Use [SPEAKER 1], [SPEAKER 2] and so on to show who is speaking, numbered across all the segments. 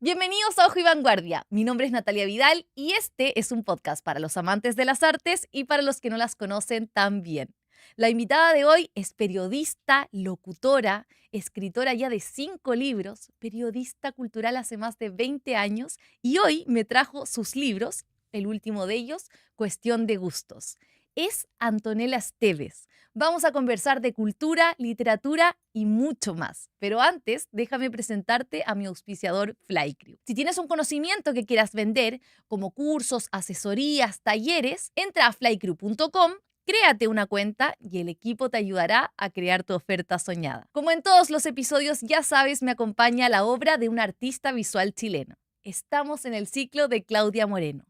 [SPEAKER 1] Bienvenidos a Ojo y Vanguardia. Mi nombre es Natalia Vidal y este es un podcast para los amantes de las artes y para los que no las conocen tan bien. La invitada de hoy es periodista, locutora, escritora ya de 5 libros, periodista cultural hace más de 20 años y hoy me trajo sus libros, el último de ellos, Cuestión de Gustos. Es Antonella Esteves. Vamos a conversar de cultura, literatura y mucho más. Pero antes, déjame presentarte a mi auspiciador Flycrew. Si tienes un conocimiento que quieras vender, como cursos, asesorías, talleres, entra a flycrew.com, créate una cuenta y el equipo te ayudará a crear tu oferta soñada. Como en todos los episodios, ya sabes, me acompaña la obra de un artista visual chileno. Estamos en el ciclo de Claudia Moreno.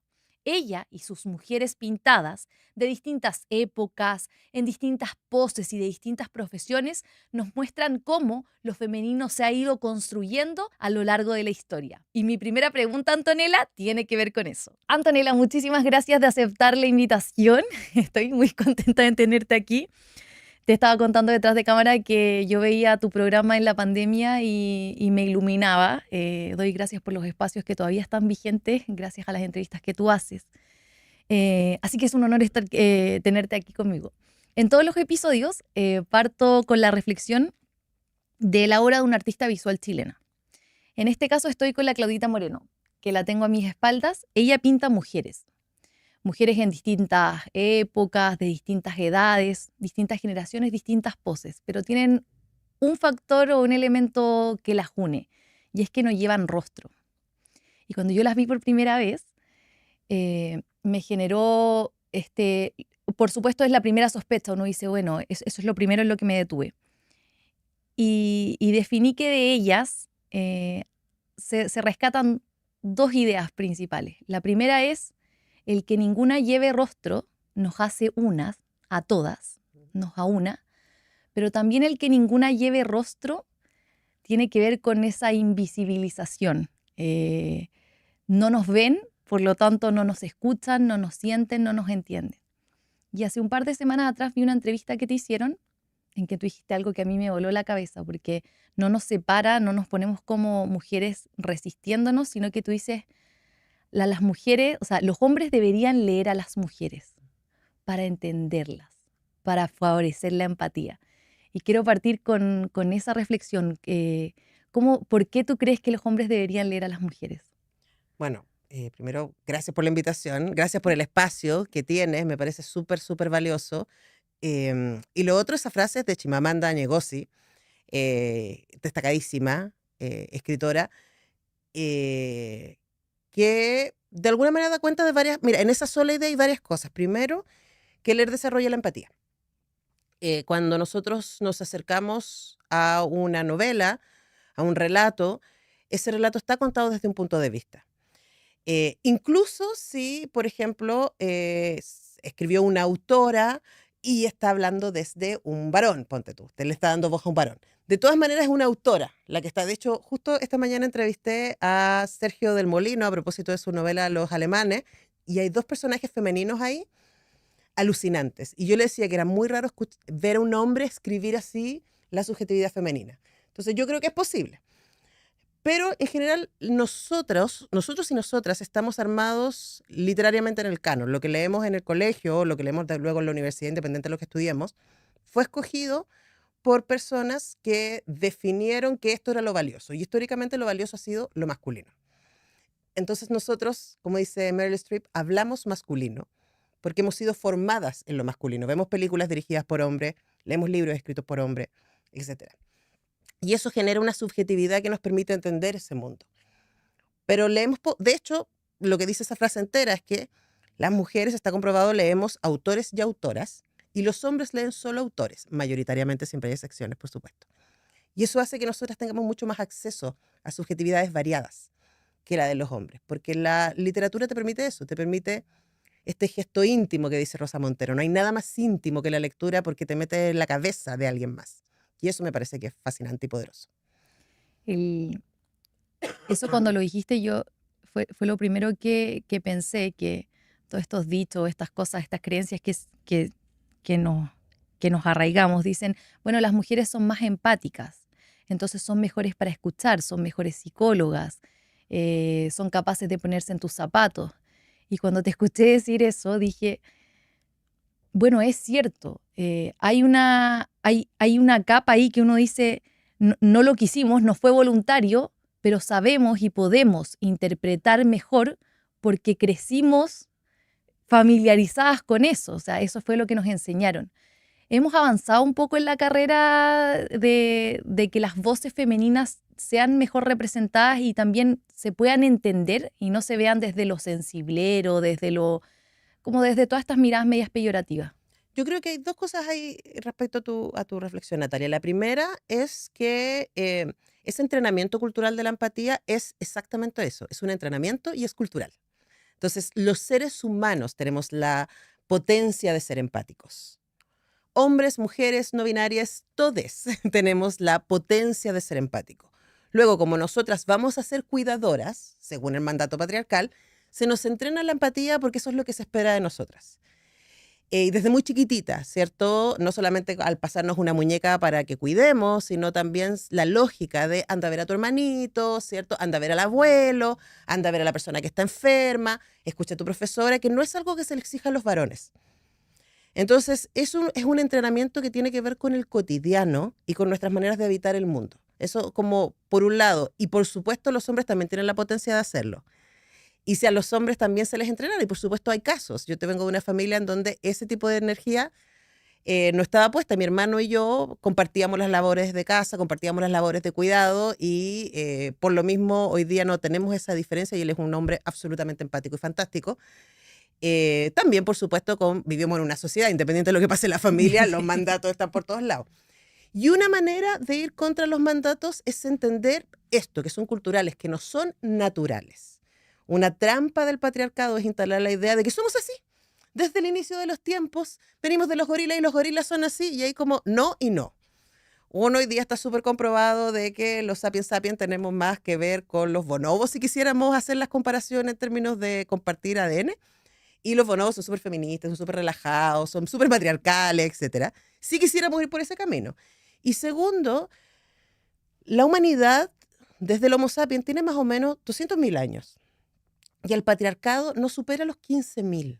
[SPEAKER 1] Ella y sus mujeres pintadas de distintas épocas, en distintas poses y de distintas profesiones, nos muestran cómo lo femenino se ha ido construyendo a lo largo de la historia. Y mi primera pregunta, Antonella, tiene que ver con eso. Antonella, muchísimas gracias de aceptar la invitación. Estoy muy contenta de tenerte aquí. Te estaba contando detrás de cámara que yo veía tu programa en la pandemia y me iluminaba. Doy gracias por los espacios que todavía están vigentes, gracias a las entrevistas que tú haces. Así que es un honor tenerte aquí conmigo. En todos los episodios parto con la reflexión de la obra de una artista visual chilena. En este caso estoy con la Claudita Moreno, que la tengo a mis espaldas. Ella pinta mujeres. Mujeres en distintas épocas, de distintas edades, distintas generaciones, distintas poses, pero tienen un factor o un elemento que las une, y es que no llevan rostro. Y cuando yo las vi por primera vez, me generó, por supuesto es la primera sospecha, uno dice, bueno, eso es lo primero en lo que me detuve. Y definí que de ellas se rescatan dos ideas principales. La primera es el que ninguna lleve rostro nos hace unas, a todas, nos aúna, pero también el que ninguna lleve rostro tiene que ver con esa invisibilización. No nos ven, por lo tanto no nos escuchan, no nos sienten, no nos entienden. Y hace un par de semanas atrás vi una entrevista que te hicieron en que tú dijiste algo que a mí me voló la cabeza, porque no nos separa, no nos ponemos como mujeres resistiéndonos, sino que tú dices, las mujeres, o sea, los hombres deberían leer a las mujeres para entenderlas, para favorecer la empatía. Y quiero partir con esa reflexión. ¿Por qué tú crees que los hombres deberían leer a las mujeres?
[SPEAKER 2] Bueno, primero, gracias por la invitación, gracias por el espacio que tienes, me parece súper, súper valioso. Y lo otro, esa frase es de Chimamanda Ngozi, destacadísima escritora, eh, que de alguna manera da cuenta de varias, mira, en esa sola idea hay varias cosas. Primero, que leer desarrolla la empatía. Cuando nosotros nos acercamos a una novela, a un relato, ese relato está contado desde un punto de vista. Incluso si, por ejemplo, escribió una autora y está hablando desde un varón, ponte tú, te le está dando voz a un varón. De todas maneras es una autora la que está. De hecho, justo esta mañana entrevisté a Sergio del Molino a propósito de su novela Los Alemanes, y hay dos personajes femeninos ahí alucinantes. Y yo le decía que era muy raro ver a un hombre escribir así la subjetividad femenina. Entonces yo creo que es posible. Pero en general nosotros y nosotras estamos armados literariamente en el canon. Lo que leemos en el colegio, lo que leemos luego en la universidad, independiente de lo que estudiemos, fue escogido por personas que definieron que esto era lo valioso. Y históricamente lo valioso ha sido lo masculino. Entonces nosotros, como dice Meryl Streep, hablamos masculino porque hemos sido formadas en lo masculino. Vemos películas dirigidas por hombres, leemos libros escritos por hombres, etcétera. Y eso genera una subjetividad que nos permite entender ese mundo. Pero leemos, de hecho, lo que dice esa frase entera es que las mujeres, está comprobado, leemos autores y autoras, y los hombres leen solo autores. Mayoritariamente siempre hay excepciones, por supuesto. Y eso hace que nosotras tengamos mucho más acceso a subjetividades variadas que la de los hombres, porque la literatura te permite eso, te permite este gesto íntimo que dice Rosa Montero. No hay nada más íntimo que la lectura porque te mete en la cabeza de alguien más. Y eso me parece que es fascinante y poderoso.
[SPEAKER 1] Eso cuando lo dijiste fue lo primero que pensé, que todos estos dichos, estas cosas, estas creencias que nos, que nos arraigamos, dicen, bueno, las mujeres son más empáticas, entonces son mejores para escuchar, son mejores psicólogas. son capaces de ponerse en tus zapatos. Y cuando te escuché decir eso, dije, bueno, es cierto, hay una capa ahí que uno dice, no, no lo quisimos, no fue voluntario, pero sabemos y podemos interpretar mejor porque crecimos familiarizadas con eso, o sea, eso fue lo que nos enseñaron. Hemos avanzado un poco en la carrera de que las voces femeninas sean mejor representadas y también se puedan entender y no se vean desde lo sensiblero, como desde todas estas miradas medias peyorativas.
[SPEAKER 2] Yo creo que hay dos cosas ahí respecto a tu reflexión, Natalia. La primera es que ese entrenamiento cultural de la empatía es exactamente eso, es un entrenamiento y es cultural. Entonces, los seres humanos tenemos la potencia de ser empáticos. Hombres, mujeres, no binarias, todes tenemos la potencia de ser empático. Luego, como nosotras vamos a ser cuidadoras, según el mandato patriarcal, se nos entrena la empatía porque eso es lo que se espera de nosotras. Y desde muy chiquitita, ¿cierto? No solamente al pasarnos una muñeca para que cuidemos, sino también la lógica de anda a ver a tu hermanito, ¿cierto? Anda a ver al abuelo, anda a ver a la persona que está enferma, escucha a tu profesora, que no es algo que se le exija a los varones. Entonces, es un entrenamiento que tiene que ver con el cotidiano y con nuestras maneras de habitar el mundo. Eso como por un lado, y por supuesto los hombres también tienen la potencia de hacerlo. Y si a los hombres también se les entrena, y por supuesto hay casos. Yo te vengo de una familia en donde ese tipo de energía no estaba puesta. Mi hermano y yo compartíamos las labores de casa, compartíamos las labores de cuidado y por lo mismo hoy día no tenemos esa diferencia y él es un hombre absolutamente empático y fantástico. También, por supuesto, vivimos en una sociedad, independiente de lo que pase en la familia, los mandatos están por todos lados. Y una manera de ir contra los mandatos es entender esto, que son culturales, que no son naturales. Una trampa del patriarcado es instalar la idea de que somos así. Desde el inicio de los tiempos venimos de los gorilas y los gorilas son así y hay como no y no. Uno hoy día está súper comprobado de que los sapiens sapiens tenemos más que ver con los bonobos si quisiéramos hacer las comparaciones en términos de compartir ADN. Y los bonobos son súper feministas, son súper relajados, son súper patriarcales, etcétera. Si quisiéramos ir por ese camino. Y segundo, la humanidad, desde el Homo sapiens, tiene más o menos 200.000 años. Y el patriarcado no supera los 15.000.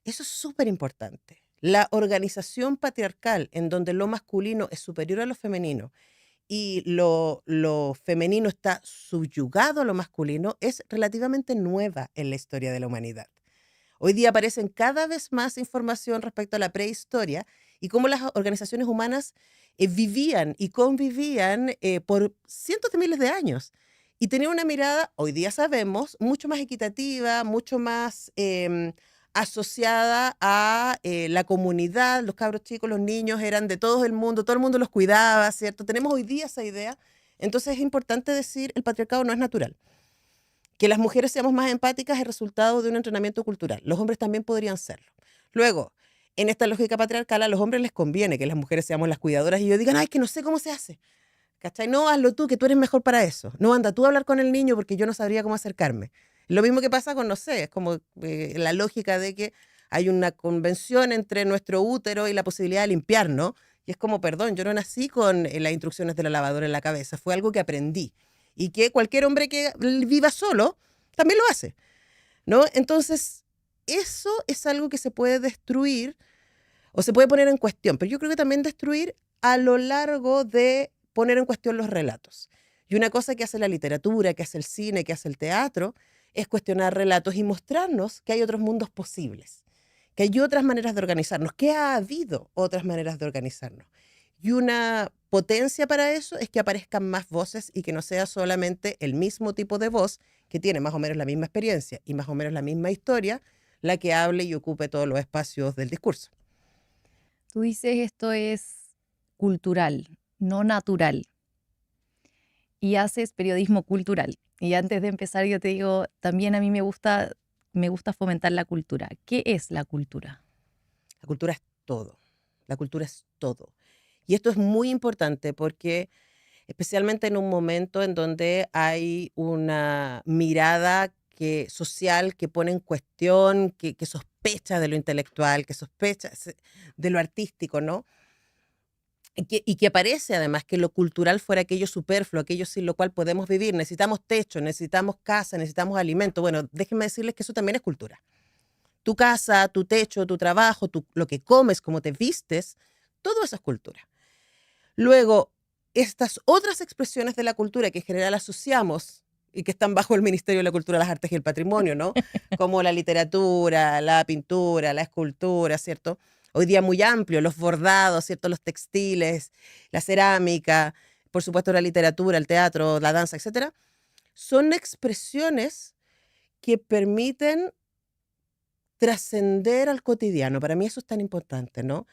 [SPEAKER 2] Eso es súper importante. La organización patriarcal, en donde lo masculino es superior a lo femenino y lo femenino está subyugado a lo masculino, es relativamente nueva en la historia de la humanidad. Hoy día aparecen cada vez más información respecto a la prehistoria y cómo las organizaciones humanas vivían y convivían por cientos de miles de años. Y tenían una mirada, hoy día sabemos, mucho más equitativa, mucho más asociada a la comunidad. Los cabros chicos, los niños eran de todo el mundo los cuidaba, ¿cierto? Tenemos hoy día esa idea. Entonces es importante decir, el patriarcado no es natural. Que las mujeres seamos más empáticas es resultado de un entrenamiento cultural. Los hombres también podrían serlo. Luego, en esta lógica patriarcal, a los hombres les conviene que las mujeres seamos las cuidadoras y yo digan, ay, que no sé cómo se hace. ¿Cachai? No, hazlo tú, que tú eres mejor para eso. No, anda tú a hablar con el niño porque yo no sabría cómo acercarme. Lo mismo que pasa con, no sé, es como la lógica de que hay una convención entre nuestro útero y la posibilidad de limpiar, ¿no? Y es como, perdón, yo no nací con las instrucciones de la lavadora en la cabeza, fue algo que aprendí y que cualquier hombre que viva solo también lo hace, ¿no? Entonces, eso es algo que se puede destruir o se puede poner en cuestión, pero yo creo que también destruir a lo largo de poner en cuestión los relatos. Y una cosa que hace la literatura, que hace el cine, que hace el teatro, es cuestionar relatos y mostrarnos que hay otros mundos posibles, que hay otras maneras de organizarnos, que ha habido otras maneras de organizarnos. Y una potencia para eso es que aparezcan más voces y que no sea solamente el mismo tipo de voz que tiene más o menos la misma experiencia y más o menos la misma historia, la que hable y ocupe todos los espacios del discurso.
[SPEAKER 1] Tú dices esto es cultural, no natural, y haces periodismo cultural. Y antes de empezar yo te digo, también a mí me gusta fomentar la cultura. ¿Qué es la cultura?
[SPEAKER 2] La cultura es todo. La cultura es todo. Y esto es muy importante porque especialmente en un momento en donde hay una mirada social que pone en cuestión, que sospecha de lo intelectual, que sospecha de lo artístico, ¿no? y que parece además que lo cultural fuera aquello superfluo, aquello sin lo cual podemos vivir. Necesitamos techo, necesitamos casa, necesitamos alimento. Bueno, déjenme decirles que eso también es cultura. Tu casa, tu techo, tu trabajo, lo que comes, cómo te vistes, todo eso es cultura. Luego, estas otras expresiones de la cultura que en general asociamos y que están bajo el Ministerio de la Cultura, las Artes y el Patrimonio, ¿no? Como la literatura, la pintura, la escultura, ¿cierto? Hoy día muy amplio, los bordados, ¿cierto? Los textiles, la cerámica, por supuesto la literatura, el teatro, la danza, etcétera, son expresiones que permiten trascender al cotidiano. Para mí eso es tan importante, ¿no?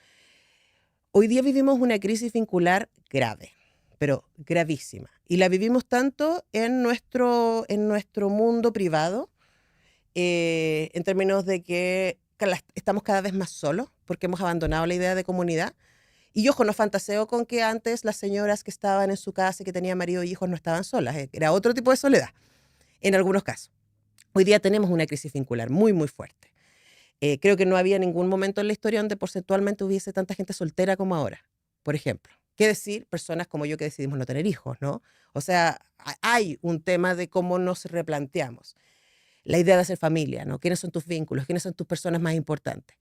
[SPEAKER 2] Hoy día vivimos una crisis vincular grave, pero gravísima. Y la vivimos tanto en nuestro mundo privado, en términos de que estamos cada vez más solos, porque hemos abandonado la idea de comunidad. Y ojo, no fantaseo con que antes las señoras que estaban en su casa y que tenían marido y hijos no estaban solas. Era otro tipo de soledad, en algunos casos. Hoy día tenemos una crisis vincular muy, muy fuerte. Creo que no había ningún momento en la historia donde porcentualmente hubiese tanta gente soltera como ahora, por ejemplo. ¿Qué decir? Personas como yo que decidimos no tener hijos, ¿no? O sea, hay un tema de cómo nos replanteamos la idea de hacer familia, ¿no? ¿Quiénes son tus vínculos? ¿Quiénes son tus personas más importantes?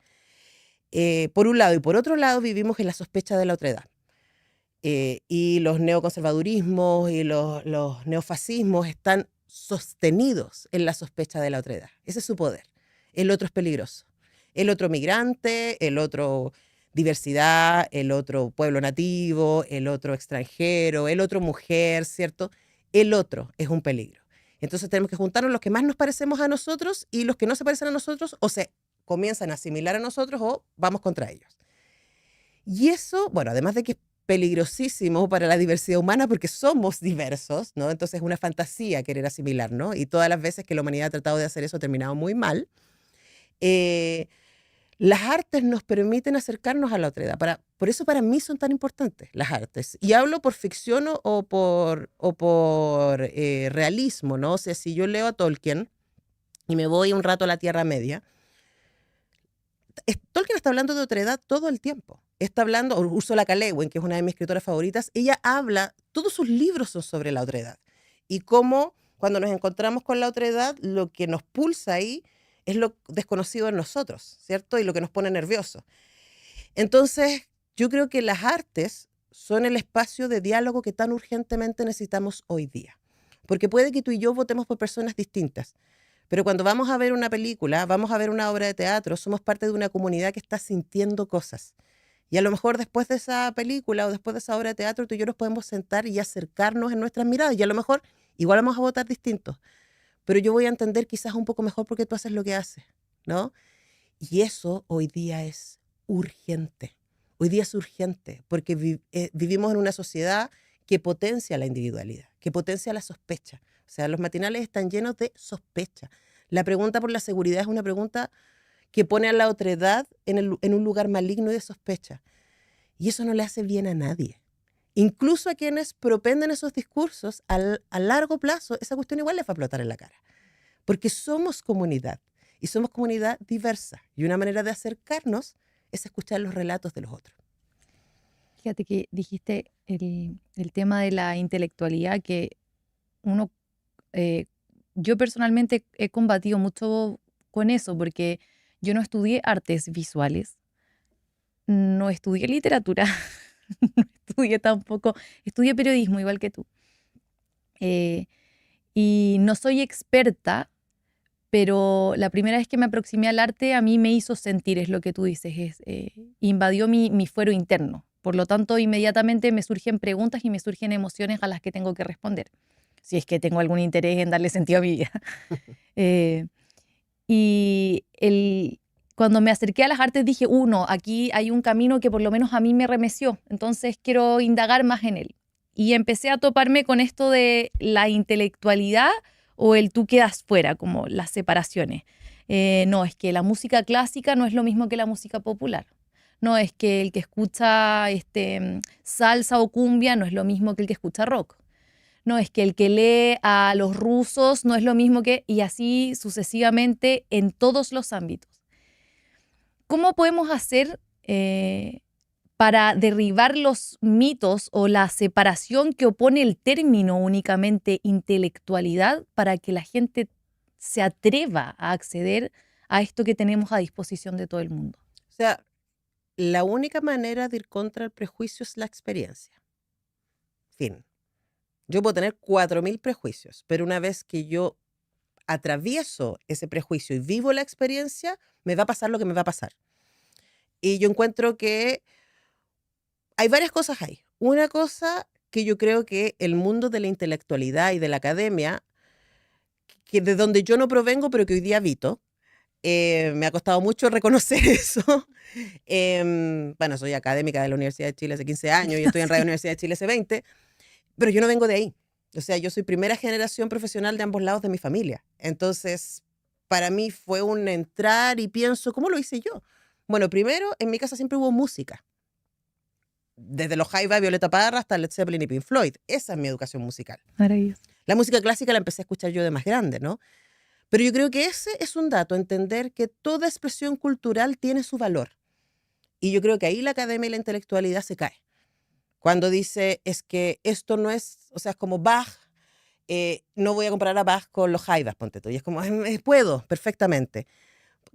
[SPEAKER 2] Por un lado. Y por otro lado, vivimos en la sospecha de la otredad. Y los neoconservadurismos y los neofascismos están sostenidos en la sospecha de la otredad. Ese es su poder. El otro es peligroso. El otro migrante, el otro diversidad, el otro pueblo nativo, el otro extranjero, el otro mujer, ¿cierto? El otro es un peligro. Entonces tenemos que juntarnos los que más nos parecemos a nosotros y los que no se parecen a nosotros o se comienzan a asimilar a nosotros o vamos contra ellos. Y eso, bueno, además de que es peligrosísimo para la diversidad humana porque somos diversos, ¿no? Entonces es una fantasía querer asimilar, ¿no? Y todas las veces que la humanidad ha tratado de hacer eso ha terminado muy mal. Las artes nos permiten acercarnos a la otredad. Por eso para mí son tan importantes las artes. Y hablo por ficción o por realismo, ¿no? O sea, si yo leo a Tolkien y me voy un rato a la Tierra Media, Tolkien está hablando de otredad todo el tiempo. Está hablando, Ursula K. Le Guin, que es una de mis escritoras favoritas, ella habla, todos sus libros son sobre la otredad. Y cómo cuando nos encontramos con la otredad, lo que nos pulsa ahí es lo desconocido en nosotros, ¿cierto? Y lo que nos pone nerviosos. Entonces, yo creo que las artes son el espacio de diálogo que tan urgentemente necesitamos hoy día. Porque puede que tú y yo votemos por personas distintas, pero cuando vamos a ver una película, vamos a ver una obra de teatro, somos parte de una comunidad que está sintiendo cosas. Y a lo mejor después de esa película o después de esa obra de teatro, tú y yo nos podemos sentar y acercarnos en nuestras miradas. Y a lo mejor igual vamos a votar distintos. Pero yo voy a entender quizás un poco mejor porque tú haces lo que haces, ¿no? Y eso hoy día es urgente. Hoy día es urgente porque vivimos en una sociedad que potencia la individualidad, que potencia la sospecha. O sea, los matinales están llenos de sospecha. La pregunta por la seguridad es una pregunta que pone a la otredad en un lugar maligno y de sospecha. Y eso no le hace bien a nadie. Incluso a quienes propenden esos discursos, a largo plazo, esa cuestión igual les va a explotar en la cara. Porque somos comunidad, y somos comunidad diversa. Y una manera de acercarnos es escuchar los relatos de los otros.
[SPEAKER 1] Fíjate que dijiste el tema de la intelectualidad que uno, yo personalmente he combatido mucho con eso porque yo no estudié artes visuales, no estudié literatura, no estudié tampoco, estudié periodismo igual que tú. Y no soy experta, pero la primera vez que me aproximé al arte a mí me hizo sentir, es lo que tú dices, invadió mi fuero interno. Por lo tanto, inmediatamente me surgen preguntas y me surgen emociones a las que tengo que responder, si es que tengo algún interés en darle sentido a mi vida. Y cuando me acerqué a las artes dije, aquí hay un camino que por lo menos a mí me remeció, entonces quiero indagar más en él. Y empecé a toparme con esto de la intelectualidad o el tú quedas fuera, como las separaciones. No, es que la música clásica no es lo mismo que la música popular. No, es que el que escucha salsa o cumbia no es lo mismo que el que escucha rock. No, es que el que lee a los rusos no es lo mismo que... Y así sucesivamente en todos los ámbitos. ¿Cómo podemos hacer para derribar los mitos o la separación que opone el término únicamente intelectualidad, para que la gente se atreva a acceder a esto que tenemos a disposición de todo el mundo?
[SPEAKER 2] O sea, la única manera de ir contra el prejuicio es la experiencia. Fin. Yo puedo tener 4.000 prejuicios, pero una vez que yo atravieso ese prejuicio y vivo la experiencia, me va a pasar lo que me va a pasar. Y yo encuentro que hay varias cosas ahí. Una cosa que yo creo que el mundo de la intelectualidad y de la academia, que de donde yo no provengo, pero que hoy día habito, me ha costado mucho reconocer eso. Bueno, soy académica de la Universidad de Chile hace 15 años y estoy en Radio
[SPEAKER 1] Sí.
[SPEAKER 2] Universidad de Chile hace 20, pero yo no vengo de ahí. O sea, yo soy primera generación profesional de ambos lados de mi familia. Entonces, para mí fue un entrar y pienso, ¿cómo lo hice yo? Bueno, primero, en mi casa siempre hubo música. Desde los Jaiba, Violeta Parra hasta Led Zeppelin y Pink Floyd. Esa es mi educación musical.
[SPEAKER 1] Maravilloso.
[SPEAKER 2] La música clásica la empecé a escuchar yo de más grande, ¿no? Pero yo creo que ese es un dato, entender que toda expresión cultural tiene su valor. Y yo creo que ahí la academia y la intelectualidad se cae. Cuando dice, es que esto no es, o sea, es como Bach, no voy a comparar a Bach con los Jaivas, ponte tú. Y es como, puedo, perfectamente.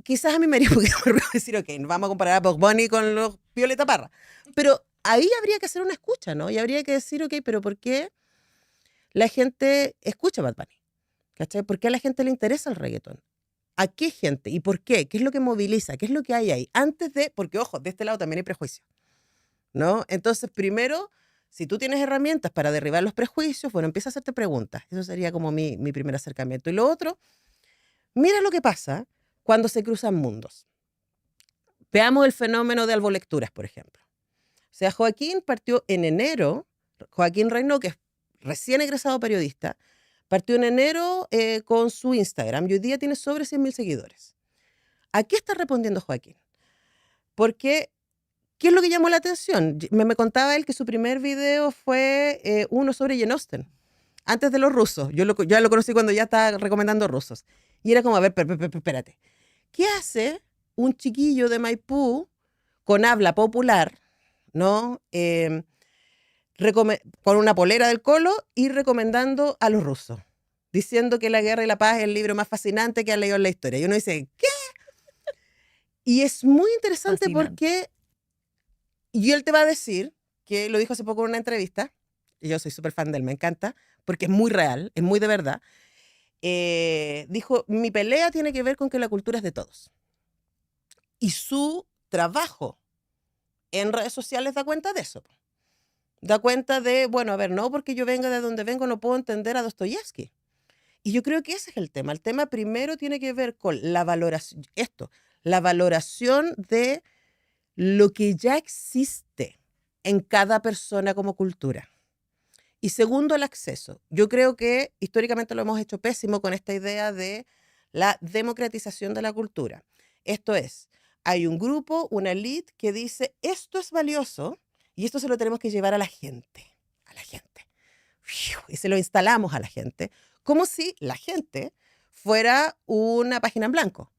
[SPEAKER 2] Quizás a mí me haría un poquito más ruido decir, ok, vamos a comparar a Bob Bunny con los Violeta Parra. Pero ahí habría que hacer una escucha, ¿no? Y habría que decir, ok, pero ¿por qué la gente escucha a Bad Bunny? ¿Cachai? ¿Por qué a la gente le interesa el reggaetón? ¿A qué gente? ¿Y por qué? ¿Qué es lo que moviliza? ¿Qué es lo que hay ahí? Antes de, porque ojo, de este lado también hay prejuicio, ¿no? Entonces, primero, si tú tienes herramientas para derribar los prejuicios, bueno, empieza a hacerte preguntas. Eso sería como mi primer acercamiento. Y lo otro, mira lo que pasa cuando se cruzan mundos. Veamos el fenómeno de albolecturas, por ejemplo. O sea, Joaquín partió en enero, Joaquín Reynó, que es recién egresado periodista, partió en enero con su Instagram y hoy día tiene sobre 100.000 seguidores. ¿A qué está respondiendo Joaquín? Porque, ¿qué es lo que llamó la atención? Me contaba él que su primer video fue uno sobre Jane Austen, antes de los rusos. Ya lo conocí cuando ya estaba recomendando rusos. Y era como, a ver, espérate. ¿Qué hace un chiquillo de Maipú con habla popular, ¿no? Con una polera del Colo y recomendando a los rusos, diciendo que La Guerra y la Paz es el libro más fascinante que han leído en la historia. Y uno dice, ¿qué? Y es muy interesante
[SPEAKER 1] Fascinante.
[SPEAKER 2] porque y él te va a decir, que lo dijo hace poco en una entrevista, y yo soy súper fan de él, me encanta, porque es muy real, es muy de verdad. Dijo, mi pelea tiene que ver con que la cultura es de todos. Y su trabajo en redes sociales da cuenta de eso. Da cuenta de, bueno, a ver, no porque yo venga de donde vengo no puedo entender a Dostoyevsky. Y yo creo que ese es el tema. El tema primero tiene que ver con la valoración, la valoración de lo que ya existe en cada persona como cultura. Y segundo, el acceso. Yo creo que históricamente lo hemos hecho pésimo con esta idea de la democratización de la cultura. Esto es, hay un grupo, una élite que dice, esto es valioso y esto se lo tenemos que llevar a la gente. A la gente. Y se lo instalamos a la gente, como si la gente fuera una página en blanco,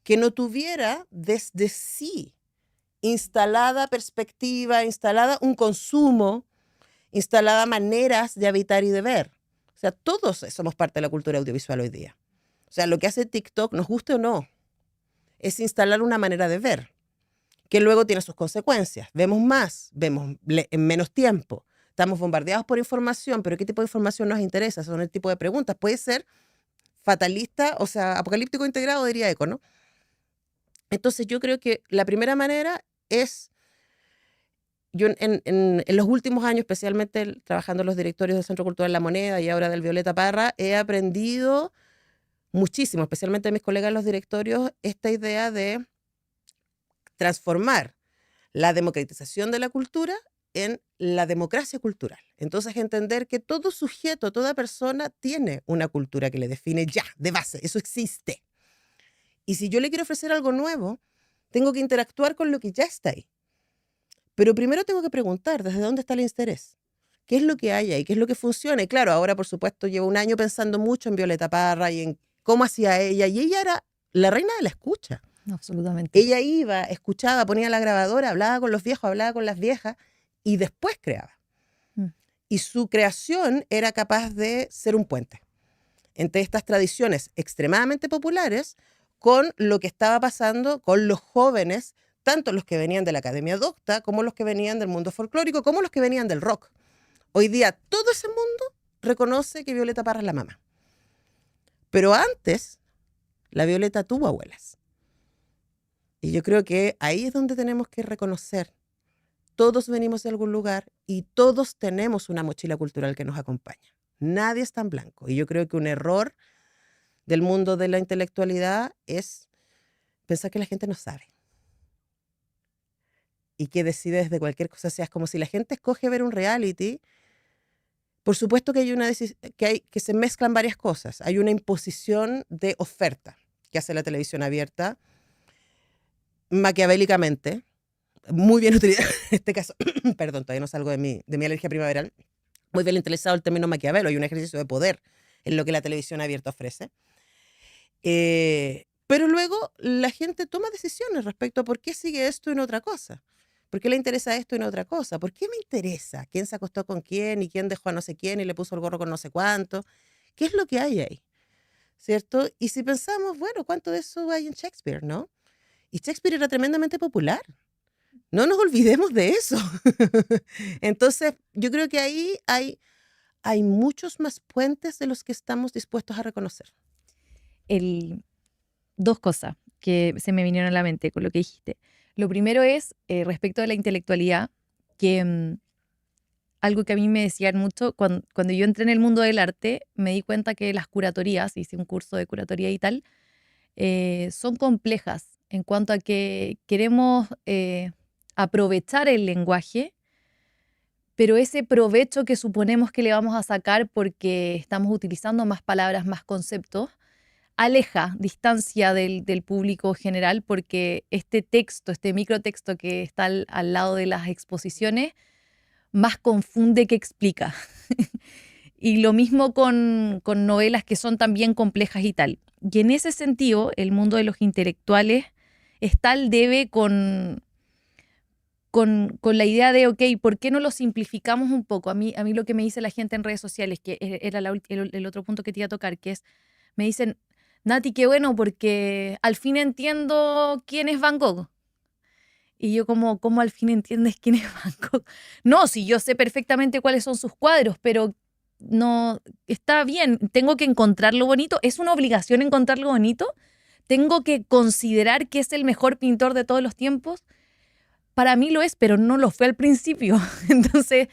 [SPEAKER 2] que no tuviera desde sí instalada perspectiva, instalada un consumo, instalada maneras de habitar y de ver. O sea, todos somos parte de la cultura audiovisual hoy día. O sea, lo que hace TikTok, nos guste o no, es instalar una manera de ver, que luego tiene sus consecuencias. Vemos más, vemos en menos tiempo. Estamos bombardeados por información, pero ¿qué tipo de información nos interesa? Son el tipo de preguntas. Puede ser fatalista, o sea, apocalíptico integrado, diría Eco, ¿no? Entonces yo creo que la primera manera es, yo en los últimos años, especialmente trabajando en los directorios del Centro Cultural La Moneda y ahora del Violeta Parra, he aprendido muchísimo, especialmente de mis colegas en los directorios, esta idea de transformar la democratización de la cultura en la democracia cultural. Entonces, entender que todo sujeto, toda persona tiene una cultura que le define ya, de base, eso existe. Y si yo le quiero ofrecer algo nuevo, tengo que interactuar con lo que ya está ahí. Pero primero tengo que preguntar, ¿desde dónde está el interés? ¿Qué es lo que hay ahí? ¿Qué es lo que funciona? Y claro, ahora, por supuesto, llevo un año pensando mucho en Violeta Parra y en cómo hacía ella. Y ella era la reina de la escucha.
[SPEAKER 1] Absolutamente.
[SPEAKER 2] Ella iba, escuchaba, ponía la grabadora, hablaba con los viejos, hablaba con las viejas y después creaba.
[SPEAKER 1] Mm.
[SPEAKER 2] Y su creación era capaz de ser un puente entre estas tradiciones extremadamente populares con lo que estaba pasando con los jóvenes, tanto los que venían de la Academia Docta, como los que venían del mundo folclórico, como los que venían del rock. Hoy día todo ese mundo reconoce que Violeta Parra es la mamá. Pero antes, la Violeta tuvo abuelas. Y yo creo que ahí es donde tenemos que reconocer. Todos venimos de algún lugar y todos tenemos una mochila cultural que nos acompaña. Nadie es tan blanco. Y yo creo que un error del mundo de la intelectualidad es pensar que la gente no sabe y que decide desde cualquier cosa. O sea, es como si la gente escoge ver un reality. Por supuesto que hay que se mezclan varias cosas. Hay una imposición de oferta que hace la televisión abierta maquiavélicamente, muy bien utilizado en este caso. Perdón, todavía no salgo de mi alergia primaveral. Muy bien utilizado el término Maquiavelo. Hay un ejercicio de poder en lo que la televisión abierta ofrece. Pero luego la gente toma decisiones respecto a por qué sigue esto y no otra cosa. ¿Por qué le interesa esto y no otra cosa? ¿Por qué me interesa quién se acostó con quién y quién dejó a no sé quién y le puso el gorro con no sé cuánto? ¿Qué es lo que hay ahí? ¿Cierto? Y si pensamos, bueno, ¿cuánto de eso hay en Shakespeare, no? Y Shakespeare era tremendamente popular. No nos olvidemos de eso. Entonces, yo creo que ahí hay muchos más puentes de los que estamos dispuestos a reconocer.
[SPEAKER 1] Dos cosas que se me vinieron a la mente con lo que dijiste. Lo primero es, respecto de la intelectualidad, que algo que a mí me decían mucho, cuando yo entré en el mundo del arte, me di cuenta que las curatorias, hice un curso de curatoría y tal, son complejas en cuanto a que queremos aprovechar el lenguaje, pero ese provecho que suponemos que le vamos a sacar porque estamos utilizando más palabras, más conceptos, aleja, distancia del público general, porque este texto, este microtexto que está al lado de las exposiciones, más confunde que explica. Y lo mismo con novelas que son también complejas y tal. Y en ese sentido, el mundo de los intelectuales está al debe con la idea de, ok, ¿por qué no lo simplificamos un poco? A mí lo que me dice la gente en redes sociales, que era el otro punto que te iba a tocar, que es, me dicen, Nati, qué bueno, porque al fin entiendo quién es Van Gogh. Y yo como, ¿cómo al fin entiendes quién es Van Gogh? No, si yo sé perfectamente cuáles son sus cuadros, pero no, está bien, tengo que encontrar lo bonito. ¿Es una obligación encontrar lo bonito? ¿Tengo que considerar que es el mejor pintor de todos los tiempos? Para mí lo es, pero no lo fue al principio. Entonces,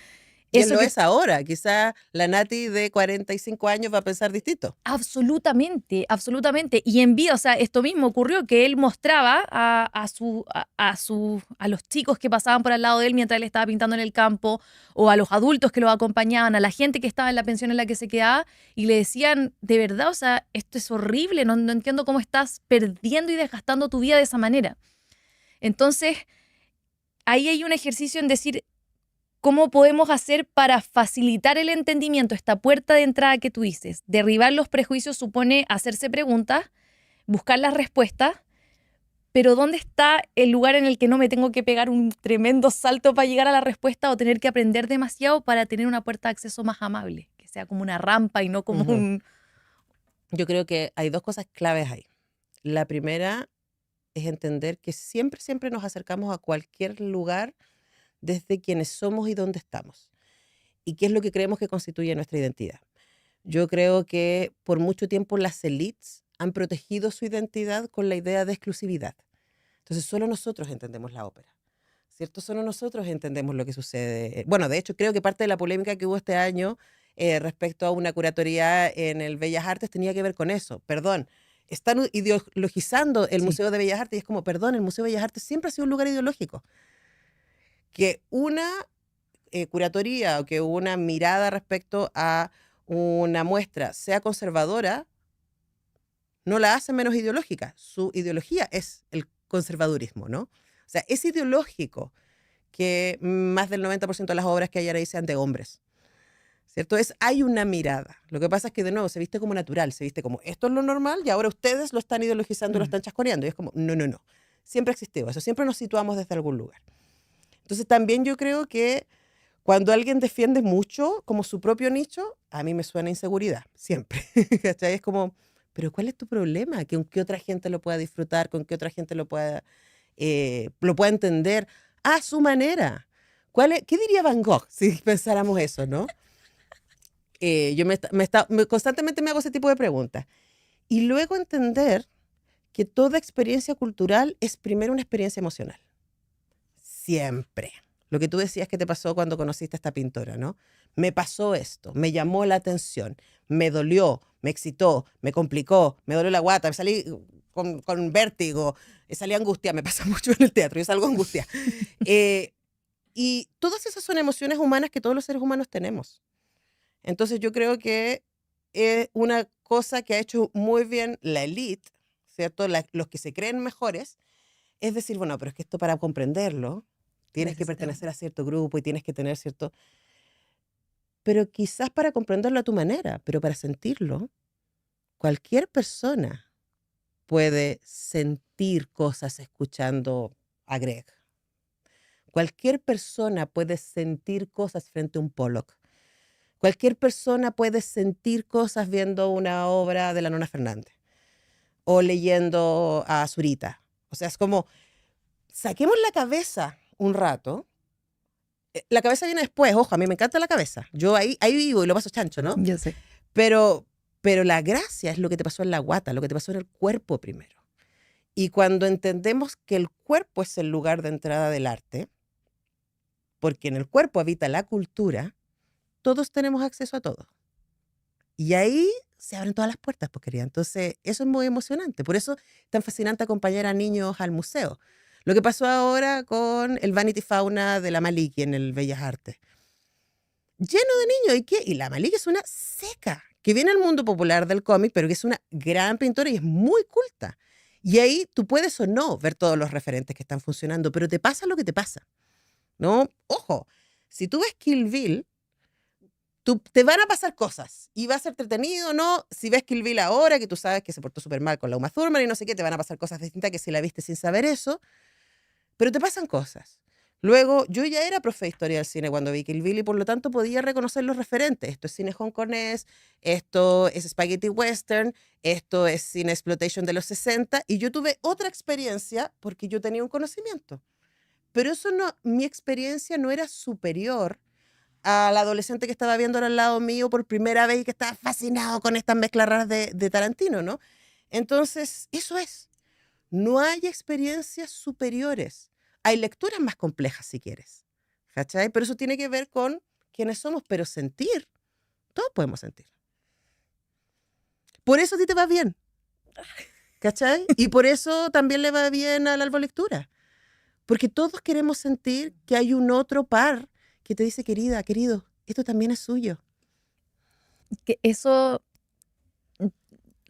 [SPEAKER 2] ¿Quién
[SPEAKER 1] eso
[SPEAKER 2] lo
[SPEAKER 1] que
[SPEAKER 2] es ahora? Quizá la Nati de 45 años va a pensar distinto.
[SPEAKER 1] absolutamente, absolutamente. Y en vida, o sea, esto mismo ocurrió, que él mostraba a los chicos que pasaban por al lado de él mientras él estaba pintando en el campo, o a los adultos que lo acompañaban, a la gente que estaba en la pensión en la que se quedaba, y le decían, de verdad, o sea, esto es horrible, no entiendo cómo estás perdiendo y desgastando tu vida de esa manera. Entonces, ahí hay un ejercicio en decir, ¿cómo podemos hacer para facilitar el entendimiento, esta puerta de entrada que tú dices? Derribar los prejuicios supone hacerse preguntas, buscar las respuestas, pero ¿dónde está el lugar en el que no me tengo que pegar un tremendo salto para llegar a la respuesta o tener que aprender demasiado para tener una puerta de acceso más amable? Que sea como una rampa y no como
[SPEAKER 2] Ujú.
[SPEAKER 1] un...
[SPEAKER 2] Yo creo que hay dos cosas claves ahí. La primera es entender que siempre, siempre nos acercamos a cualquier lugar desde quienes somos y dónde estamos. Y qué es lo que creemos que constituye nuestra identidad. Yo creo que por mucho tiempo las élites han protegido su identidad con la idea de exclusividad. Entonces solo nosotros entendemos la ópera, ¿cierto? Solo nosotros entendemos lo que sucede. Bueno, de hecho creo que parte de la polémica que hubo este año respecto a una curatoría en el Bellas Artes tenía que ver con eso. Perdón, están ideologizando el
[SPEAKER 1] Sí.
[SPEAKER 2] Museo de Bellas Artes y es como, perdón, el Museo de Bellas Artes siempre ha sido un lugar ideológico. Que una curatoría o que una mirada respecto a una muestra sea conservadora no la hace menos ideológica. Su ideología es el conservadurismo, ¿no? O sea, es ideológico que más del 90% de las obras que hay ahí sean de hombres, ¿cierto? Hay una mirada. Lo que pasa es que, de nuevo, se viste como natural, se viste como esto es lo normal y ahora ustedes lo están ideologizando, lo están chasconeando. Y es como, no, no, no. Siempre ha existido eso, siempre nos situamos desde algún lugar. Entonces también yo creo que cuando alguien defiende mucho como su propio nicho, a mí me suena inseguridad, siempre. ¿Cachai? Es como, pero ¿cuál es tu problema? ¿Con qué otra gente lo pueda disfrutar? ¿Con qué otra gente lo pueda entender a su manera? ¿Qué diría Van Gogh si pensáramos eso, no? Yo constantemente me hago ese tipo de preguntas. Y luego entender que toda experiencia cultural es primero una experiencia emocional. Siempre. Lo que tú decías que te pasó cuando conociste a esta pintora, ¿no? Me pasó esto, me llamó la atención, me dolió, me excitó, me complicó, me dolió la guata, me salí con vértigo, salí angustia, me pasa mucho en el teatro, yo salgo angustia. Y todas esas son emociones humanas que todos los seres humanos tenemos. Entonces yo creo que es una cosa que ha hecho muy bien la élite, ¿cierto? Los que se creen mejores, es decir, bueno, pero es que esto para comprenderlo, tienes que pertenecer a cierto grupo y tienes que tener cierto... Pero quizás para comprenderlo a tu manera, pero para sentirlo, cualquier persona puede sentir cosas escuchando a Greg. Cualquier persona puede sentir cosas frente a un Pollock. Cualquier persona puede sentir cosas viendo una obra de la Nona Fernández o leyendo a Zurita. O sea, es como, saquemos la cabeza un rato. La cabeza viene después, ojo, a mí me encanta la cabeza. Yo ahí vivo y lo paso chancho, ¿no?
[SPEAKER 1] Yo sé.
[SPEAKER 2] Pero la gracia es lo que te pasó en la guata, lo que te pasó en el cuerpo primero. Y cuando entendemos que el cuerpo es el lugar de entrada del arte, porque en el cuerpo habita la cultura, todos tenemos acceso a todo. Y ahí se abren todas las puertas, pues, querida. Entonces, eso es muy emocionante. Por eso es tan fascinante acompañar a niños al museo. Lo que pasó ahora con el Vanity Fauna de la Maliki en el Bellas Artes. Lleno de niños. Y la Maliki es una seca, que viene al mundo popular del cómic, pero que es una gran pintora y es muy culta. Y ahí tú puedes o no ver todos los referentes que están funcionando, pero te pasa lo que te pasa, ¿no? Ojo, si tú ves Kill Bill, te van a pasar cosas y va a ser entretenido, ¿no? Si ves Kill Bill ahora, que tú sabes que se portó súper mal con la Uma Thurman y no sé qué, te van a pasar cosas distintas que si la viste sin saber eso, pero te pasan cosas. Luego, yo ya era profe de historia del cine cuando vi Kill Bill y por lo tanto podía reconocer los referentes. Esto es cine hongkonés, esto es spaghetti western, esto es cine exploitation de los 60 y yo tuve otra experiencia porque yo tenía un conocimiento. Pero eso no, mi experiencia no era superior al adolescente que estaba viendo al lado mío por primera vez y que estaba fascinado con estas mezclas raras de Tarantino, ¿no? Entonces, eso es. No hay experiencias superiores. Hay lecturas más complejas, si quieres. ¿Cachai? Pero eso tiene que ver con quiénes somos, pero sentir. Todos podemos sentir. Por eso a ti te va bien. ¿Cachai? Y por eso también le va bien al Albo Lectura. Porque todos queremos sentir que hay un otro par que te dice, querida, querido, esto también es suyo.
[SPEAKER 1] Que eso...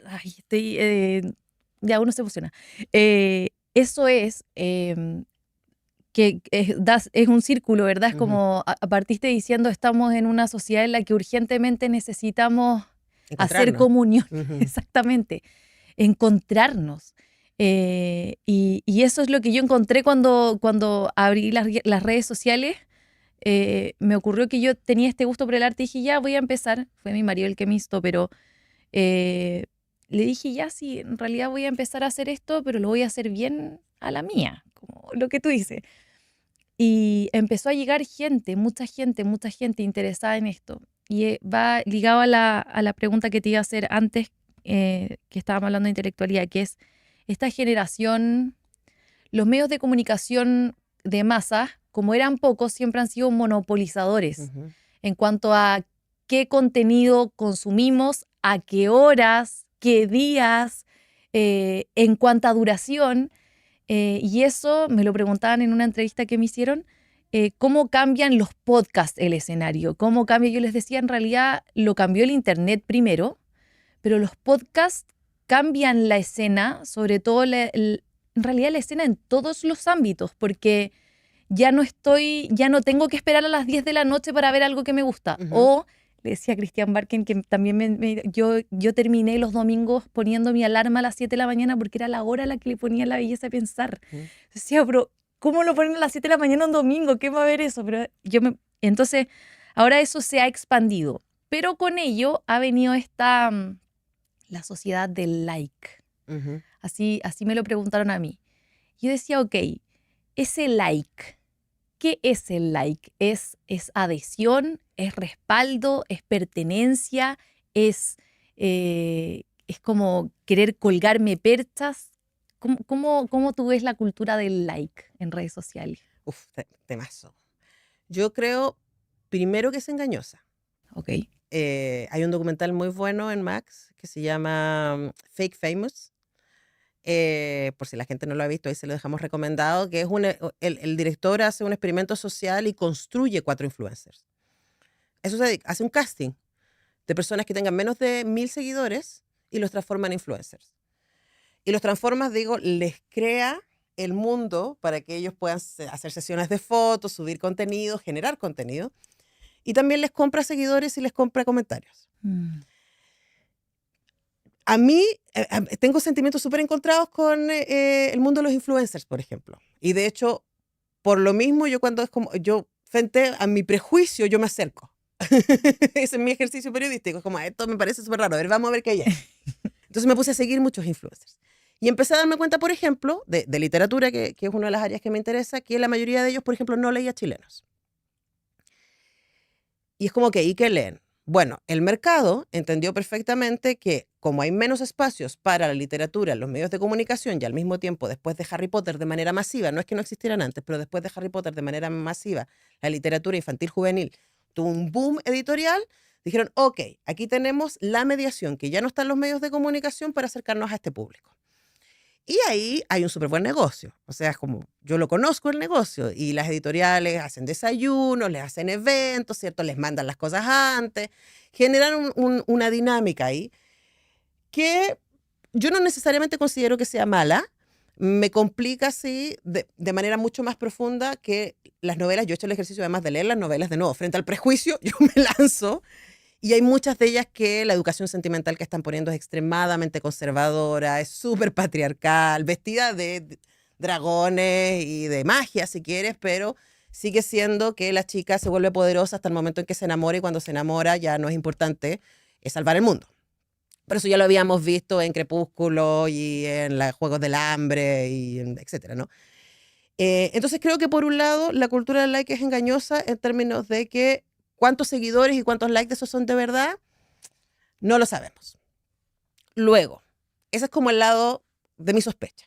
[SPEAKER 1] Ay, ya uno se emociona. Eso es que es un círculo, ¿verdad? Es como partiste diciendo, estamos en una sociedad en la que urgentemente necesitamos hacer comunión. Exactamente. Encontrarnos. Y eso es lo que yo encontré cuando abrí las redes sociales. Me ocurrió que yo tenía este gusto por el arte y dije, ya voy a empezar. Fue mi marido el que me instó, pero le dije, ya sí, en realidad voy a empezar a hacer esto, pero lo voy a hacer bien a la mía, como lo que tú dices. Y empezó a llegar mucha gente interesada en esto. Y va ligado a la pregunta que te iba a hacer antes, que estábamos hablando de intelectualidad, que es esta generación, los medios de comunicación de masas, como eran pocos, siempre han sido monopolizadores en cuanto a qué contenido consumimos, a qué horas, qué días, en cuánta duración. Y eso me lo preguntaban en una entrevista que me hicieron, cómo cambian los podcasts el escenario, cómo cambia. Yo les decía, en realidad lo cambió el internet primero, pero los podcasts cambian la escena, sobre todo en realidad la escena en todos los ámbitos, porque ya no tengo que esperar a las 10 de la noche para ver algo que me gusta, o le decía a Christian Barken que también yo terminé los domingos poniendo mi alarma a las 7 de la mañana porque era la hora a la que le ponía la belleza a pensar. Decía, pero ¿cómo lo ponen a las 7 de la mañana un domingo? ¿Qué va a haber eso? Pero entonces, ahora eso se ha expandido. Pero con ello ha venido la sociedad del like.
[SPEAKER 2] Ujú.
[SPEAKER 1] Así me lo preguntaron a mí. Yo decía, ok, ese like, ¿qué es el like? ¿Es adhesión? ¿Es respaldo? ¿Es pertenencia? ¿Es como querer colgarme perchas? ¿Cómo tú ves la cultura del like en redes sociales?
[SPEAKER 2] Uf, temazo. Yo creo, primero, que es engañosa.
[SPEAKER 1] Ok.
[SPEAKER 2] Hay un documental muy bueno en Max que se llama Fake Famous. Por si la gente no lo ha visto, ahí se lo dejamos recomendado, que es el director hace un experimento social y construye 4 influencers. Eso se dedica, hace un casting de personas que tengan menos de 1000 seguidores y los transforma en influencers. Y los transforma, digo, les crea el mundo para que ellos puedan hacer sesiones de fotos, subir contenido, generar contenido. Y también les compra seguidores y les compra comentarios. A mí tengo sentimientos súper encontrados con el mundo de los influencers, por ejemplo. Y de hecho, por lo mismo, yo frente a mi prejuicio, yo me acerco. Ese es mi ejercicio periodístico. Es como, esto me parece súper raro. A ver, vamos a ver qué hay ahí. Entonces me puse a seguir muchos influencers. Y empecé a darme cuenta, por ejemplo, de literatura, que es una de las áreas que me interesa, que la mayoría de ellos, por ejemplo, no leía chilenos. Y es como que, ¿y qué leen? Bueno, el mercado entendió perfectamente que como hay menos espacios para la literatura en los medios de comunicación y al mismo tiempo después de Harry Potter de manera masiva, no es que no existieran antes, pero después de Harry Potter de manera masiva, la literatura infantil juvenil tuvo un boom editorial, dijeron, ok, aquí tenemos la mediación que ya no está en los medios de comunicación para acercarnos a este público. Y ahí hay un súper buen negocio. O sea, es como, yo lo conozco el negocio y las editoriales hacen desayunos, les hacen eventos, ¿cierto? Les mandan las cosas antes, generan una dinámica ahí que yo no necesariamente considero que sea mala, me complica así de manera mucho más profunda que las novelas. Yo he hecho el ejercicio además de leer las novelas de nuevo. Frente al prejuicio, yo me lanzo. Y hay muchas de ellas que la educación sentimental que están poniendo es extremadamente conservadora, es súper patriarcal, vestida de dragones y de magia, si quieres, pero sigue siendo que la chica se vuelve poderosa hasta el momento en que se enamora y cuando se enamora ya no es importante, es salvar el mundo. Pero eso ya lo habíamos visto en Crepúsculo y en los Juegos del Hambre, y etcétera, ¿no? Entonces creo que por un lado la cultura del like es engañosa en términos de que cuántos seguidores y cuántos likes de esos son de verdad, no lo sabemos. Luego, ese es como el lado de mi sospecha.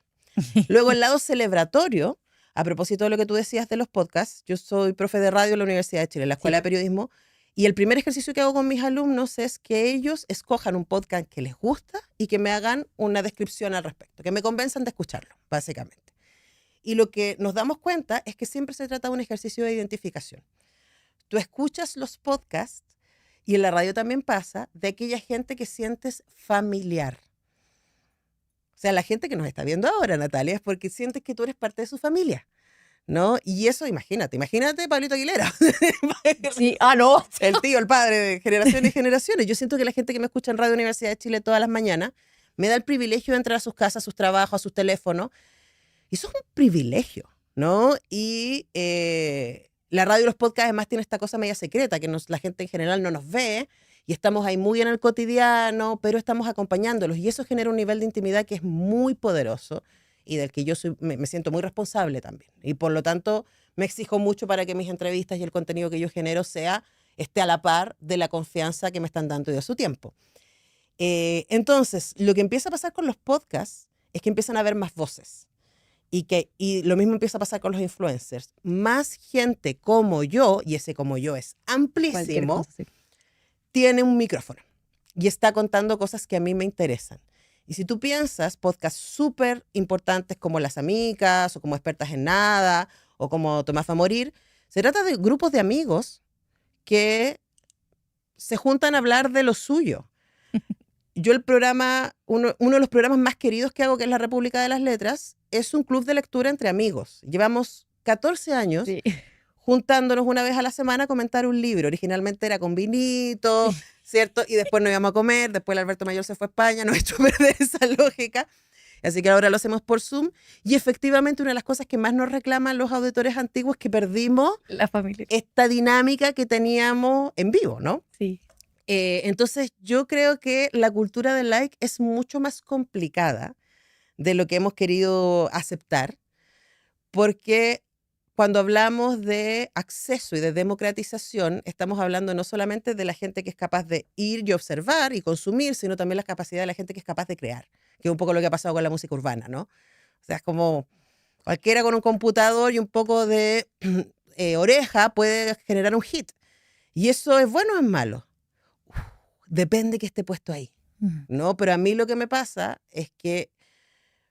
[SPEAKER 2] Luego el lado celebratorio, a propósito de lo que tú decías de los podcasts, yo soy profe de radio en la Universidad de Chile, en la Escuela de Periodismo, y el primer ejercicio que hago con mis alumnos es que ellos escojan un podcast que les gusta y que me hagan una descripción al respecto, que me convenzan de escucharlo, básicamente. Y lo que nos damos cuenta es que siempre se trata de un ejercicio de identificación. Tú escuchas los podcasts, y en la radio también pasa, de aquella gente que sientes familiar. O sea, la gente que nos está viendo ahora, Natalia, es porque sientes que tú eres parte de su familia, ¿no? Y eso, imagínate Pablito Aguilera.
[SPEAKER 1] Sí, no.
[SPEAKER 2] El tío, el padre de generaciones y generaciones. Yo siento que la gente que me escucha en Radio Universidad de Chile todas las mañanas me da el privilegio de entrar a sus casas, a sus trabajos, a sus teléfonos. Y eso es un privilegio, ¿no? Y la radio y los podcasts además tienen esta cosa media secreta, que la gente en general no nos ve y estamos ahí muy en el cotidiano, pero estamos acompañándolos y eso genera un nivel de intimidad que es muy poderoso y del que yo me siento muy responsable también. Y por lo tanto me exijo mucho para que mis entrevistas y el contenido que yo genero esté a la par de la confianza que me están dando y de su tiempo. Entonces, lo que empieza a pasar con los podcasts es que empiezan a haber más voces. Y lo mismo empieza a pasar con los influencers. Más gente como yo, y ese como yo es amplísimo,
[SPEAKER 1] Cosa, sí.
[SPEAKER 2] tiene un micrófono y está contando cosas que a mí me interesan. Y si tú piensas podcasts súper importantes como Las Amicas, o como Expertas en Nada, o como Tomás va a morir, se trata de grupos de amigos que se juntan a hablar de lo suyo. Yo uno de los programas más queridos que hago, que es La República de las Letras, es un club de lectura entre amigos. Llevamos 14 años
[SPEAKER 1] Sí.
[SPEAKER 2] juntándonos una vez a la semana a comentar un libro. Originalmente era con vinito, ¿cierto? Y después nos íbamos a comer, después el Alberto Mayor se fue a España, nos echó a perder esa lógica. Así que ahora lo hacemos por Zoom. Y efectivamente una de las cosas que más nos reclaman los auditores antiguos es que perdimos
[SPEAKER 1] La familia.
[SPEAKER 2] esta dinámica que teníamos en vivo, ¿no?
[SPEAKER 1] Sí.
[SPEAKER 2] Entonces yo creo que la cultura del like es mucho más complicada de lo que hemos querido aceptar, porque cuando hablamos de acceso y de democratización, estamos hablando no solamente de la gente que es capaz de ir y observar y consumir, sino también la capacidad de la gente que es capaz de crear, que es un poco lo que ha pasado con la música urbana, ¿no? O sea, es como cualquiera con un computador y un poco de oreja puede generar un hit. ¿Y eso es bueno o es malo? Depende que esté puesto ahí, ¿no? Pero a mí lo que me pasa es que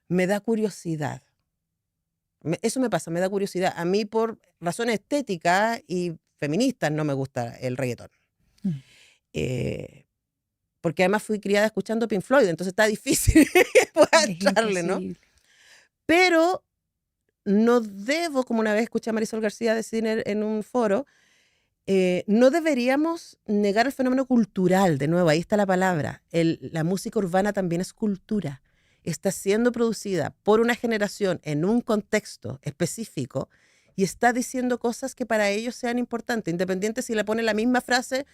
[SPEAKER 2] me da curiosidad. Eso me pasa, me da curiosidad. A mí por razones estéticas y feministas no me gusta el reggaetón. Porque además fui criada escuchando Pink Floyd, entonces está difícil poder entrarle, ¿no? Pero no debo, como una vez escuché a Marisol García decir en un foro, no deberíamos negar el fenómeno cultural, de nuevo, ahí está la palabra. La música urbana también es cultura. Está siendo producida por una generación en un contexto específico y está diciendo cosas que para ellos sean importantes, independiente si le pone la misma frase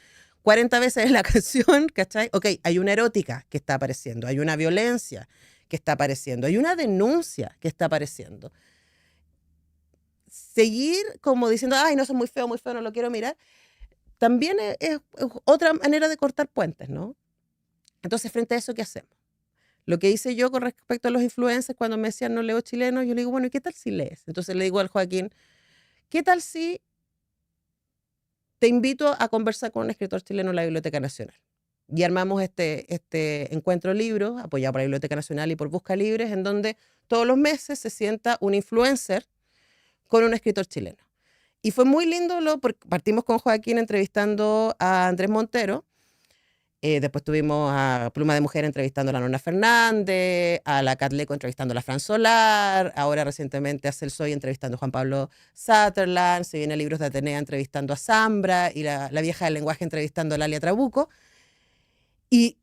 [SPEAKER 2] 40 veces en la canción, ¿cachai? Ok, hay una erótica que está apareciendo, hay una violencia que está apareciendo, hay una denuncia que está apareciendo. Seguir como diciendo, ay, no, eso es muy feo, no lo quiero mirar, también es otra manera de cortar puentes, ¿no? Entonces, frente a eso, ¿qué hacemos? Lo que hice yo con respecto a los influencers, cuando me decían no leo chileno, yo le digo, bueno, ¿y qué tal si lees? Entonces le digo al Joaquín, ¿qué tal si te invito a conversar con un escritor chileno en la Biblioteca Nacional? Y armamos este encuentro libro, apoyado por la Biblioteca Nacional y por Busca Libres, en donde todos los meses se sienta un influencer con un escritor chileno. Y fue muy lindo, porque partimos con Joaquín entrevistando a Andrés Montero, después tuvimos a Pluma de Mujer entrevistando a la Nona Fernández, a la Cat Leco entrevistando a la Fran Solar, ahora recientemente a Celsoy entrevistando a Juan Pablo Sutherland, se viene Libros de Atenea entrevistando a Zambra y la vieja del lenguaje entrevistando a Lalia Trabuco. Y,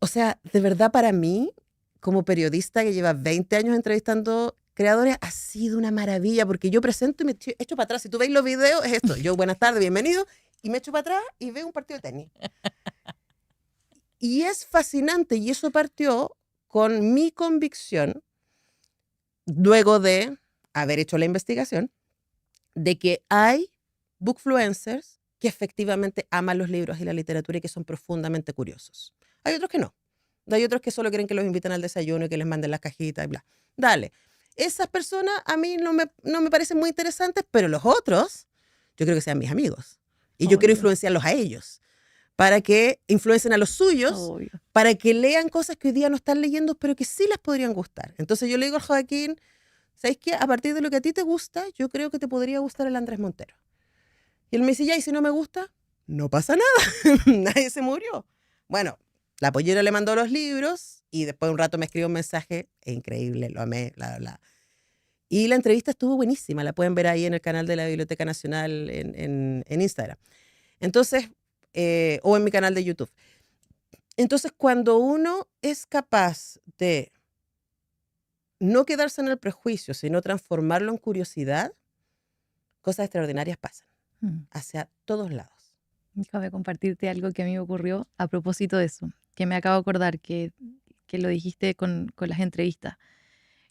[SPEAKER 2] o sea, de verdad para mí, como periodista que lleva 20 años entrevistando creadores, ha sido una maravilla, porque yo presento y me echo para atrás. Si tú veis los videos, es esto. Yo, buenas tardes, bienvenido, y me echo para atrás y veo un partido de tenis. Y es fascinante, y eso partió con mi convicción, luego de haber hecho la investigación, de que hay bookfluencers que efectivamente aman los libros y la literatura y que son profundamente curiosos. Hay otros que no. Hay otros que solo quieren que los inviten al desayuno y que les manden las cajitas y bla. Dale. Esas personas a mí no me parecen muy interesantes, pero los otros, yo creo que sean mis amigos. Y yo quiero influenciarlos a ellos, para que influencien a los suyos, para que lean cosas que hoy día no están leyendo, pero que sí les podrían gustar. Entonces yo le digo al Joaquín, ¿sabes qué? A partir de lo que a ti te gusta, yo creo que te podría gustar el Andrés Montero. Y él me dice, ya, ¿y si no me gusta? No pasa nada, nadie se murió. Bueno, la pollera le mandó los libros y después de un rato me escribió un mensaje increíble, lo amé, bla, bla, bla. Y la entrevista estuvo buenísima, la pueden ver ahí en el canal de la Biblioteca Nacional en Instagram. Entonces, o en mi canal de YouTube. Entonces, cuando uno es capaz de no quedarse en el prejuicio, sino transformarlo en curiosidad, cosas extraordinarias pasan hacia todos lados.
[SPEAKER 1] Déjame compartirte algo que a mí me ocurrió a propósito de eso, que me acabo de acordar que lo dijiste con las entrevistas.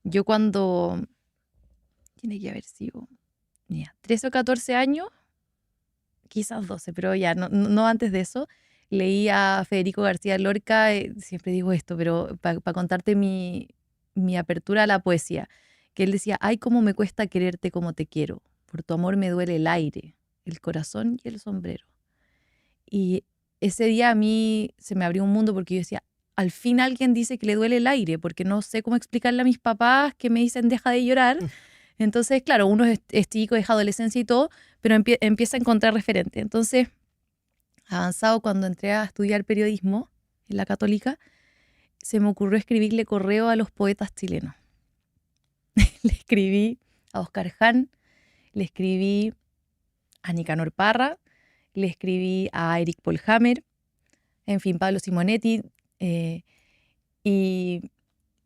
[SPEAKER 1] Yo cuando, tiene que haber sido, 13 o 14 años, quizás 12, pero ya, no antes de eso, leí a Federico García Lorca, siempre digo esto, pero para contarte mi apertura a la poesía, que él decía, ay, cómo me cuesta quererte como te quiero, por tu amor me duele el aire, el corazón y el sombrero. Y ese día a mí se me abrió un mundo porque yo decía, al fin alguien dice que le duele el aire, porque no sé cómo explicarle a mis papás que me dicen deja de llorar. Entonces, claro, uno es chico, es adolescencia y todo, pero empieza a encontrar referente. Entonces, avanzado cuando entré a estudiar periodismo en la Católica, se me ocurrió escribirle correo a los poetas chilenos. Le escribí a Oscar Ján, le escribí a Nicanor Parra, le escribí a Eric Polhammer, en fin, Pablo Simonetti, y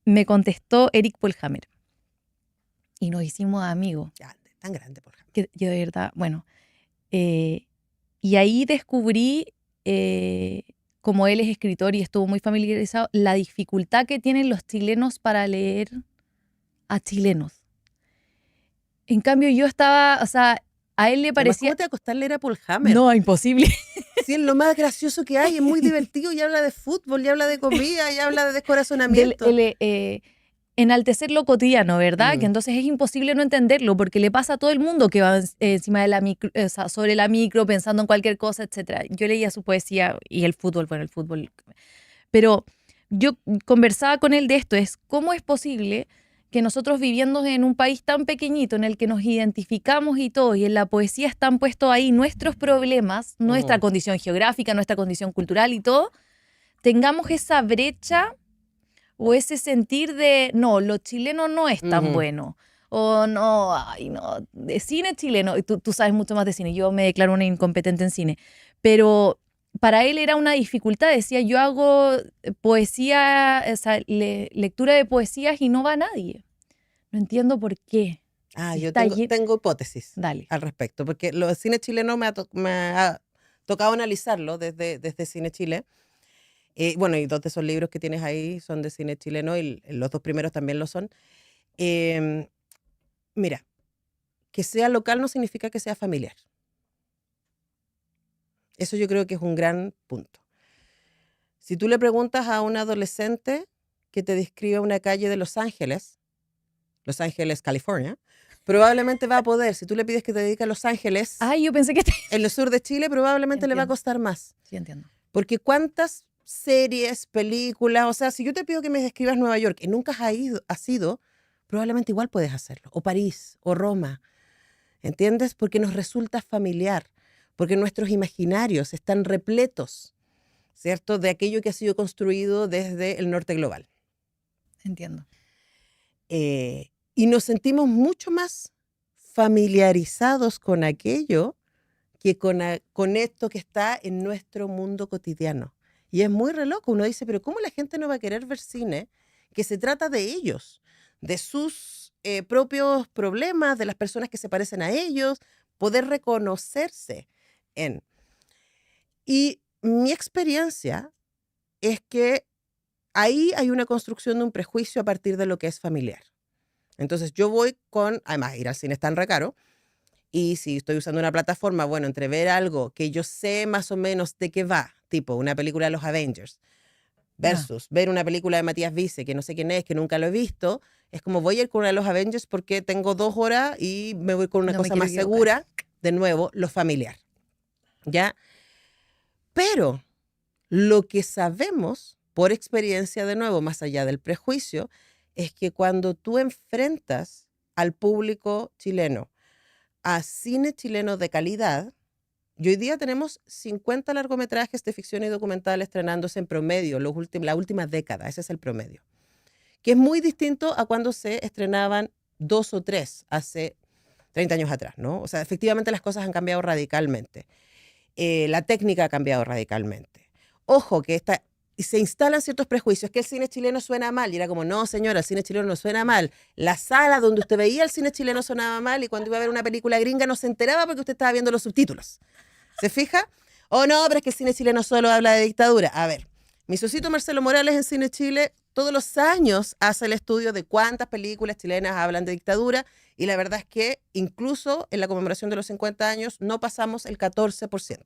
[SPEAKER 1] me contestó Eric Polhammer. Y nos hicimos amigos.
[SPEAKER 2] Tan grande, por ejemplo.
[SPEAKER 1] Que yo de verdad, bueno. Y ahí descubrí, como él es escritor y estuvo muy familiarizado, la dificultad que tienen los chilenos para leer a chilenos. En cambio, yo estaba, o sea, a él le
[SPEAKER 2] Además,
[SPEAKER 1] parecía...
[SPEAKER 2] ¿cómo te va a costar leer a Paul Hammer?
[SPEAKER 1] No, imposible.
[SPEAKER 2] Sí, es lo más gracioso que hay, es muy divertido, y habla de fútbol, y habla de comida, y habla de descorazonamiento.
[SPEAKER 1] Enaltecer lo cotidiano, ¿verdad? Que entonces es imposible no entenderlo porque le pasa a todo el mundo que va encima de la micro, o sea, sobre la micro, pensando en cualquier cosa, etc. Yo leía su poesía y el fútbol, bueno, el fútbol. Pero yo conversaba con él de esto, es cómo es posible que nosotros viviendo en un país tan pequeñito en el que nos identificamos y todo, y en la poesía están puestos ahí nuestros problemas, nuestra condición geográfica, nuestra condición cultural y todo, tengamos esa brecha o ese sentir de, no, lo chileno no es tan bueno. O no, ay, no, de cine chileno. Y tú sabes mucho más de cine. Yo me declaro una incompetente en cine. Pero para él era una dificultad. Decía, yo hago poesía, o sea, lectura de poesías y no va nadie. No entiendo por qué.
[SPEAKER 2] Si yo tengo hipótesis al respecto. Porque el cine chileno me ha tocado analizarlo desde Cine Chile. Bueno, y 2 de esos libros que tienes ahí son de cine chileno y los 2 primeros también lo son. Mira, que sea local no significa que sea familiar. Eso yo creo que es un gran punto. Si tú le preguntas a un adolescente que te describa una calle de Los Ángeles, California, probablemente va a poder. Si tú le pides que te dedique a Los Ángeles,
[SPEAKER 1] yo pensé que
[SPEAKER 2] en el sur de Chile, probablemente le va a costar más.
[SPEAKER 1] Sí, entiendo.
[SPEAKER 2] Porque ¿cuántas series, películas? O sea, si yo te pido que me describas Nueva York y nunca has ido, probablemente igual puedes hacerlo. O París, o Roma. ¿Entiendes? Porque nos resulta familiar. Porque nuestros imaginarios están repletos, ¿cierto?, de aquello que ha sido construido desde el norte global.
[SPEAKER 1] Entiendo.
[SPEAKER 2] Y nos sentimos mucho más familiarizados con aquello que con esto que está en nuestro mundo cotidiano. Y es muy re loco. Uno dice, pero ¿cómo la gente no va a querer ver cine que se trata de ellos, de sus propios problemas, de las personas que se parecen a ellos, poder reconocerse en? Y mi experiencia es que ahí hay una construcción de un prejuicio a partir de lo que es familiar. Entonces yo voy además ir al cine es tan re caro, y si estoy usando una plataforma, bueno, entre ver algo que yo sé más o menos de qué va, tipo una película de los Avengers, versus ver una película de Matías Vice, que no sé quién es, que nunca lo he visto, es como voy a ir con una de los Avengers porque tengo 2 horas y me voy con una cosa más segura, de nuevo, lo familiar. ¿Ya? Pero lo que sabemos, por experiencia de nuevo, más allá del prejuicio, es que cuando tú enfrentas al público chileno a cine chileno de calidad, y hoy día tenemos 50 largometrajes de ficción y documental estrenándose en promedio, la última década, ese es el promedio, que es muy distinto a cuando se estrenaban 2 o 3 hace 30 años atrás, ¿no? O sea, efectivamente las cosas han cambiado radicalmente. La técnica ha cambiado radicalmente. Ojo, que se instalan ciertos prejuicios, que el cine chileno suena mal, y era como, no señora, el cine chileno no suena mal. La sala donde usted veía el cine chileno sonaba mal, y cuando iba a ver una película gringa no se enteraba porque usted estaba viendo los subtítulos. ¿Se fija? Oh, no, pero es que el cine chileno solo habla de dictadura. A ver, mi socito Marcelo Morales en Cine Chile todos los años hace el estudio de cuántas películas chilenas hablan de dictadura, y la verdad es que incluso en la conmemoración de los 50 años no pasamos el 14%.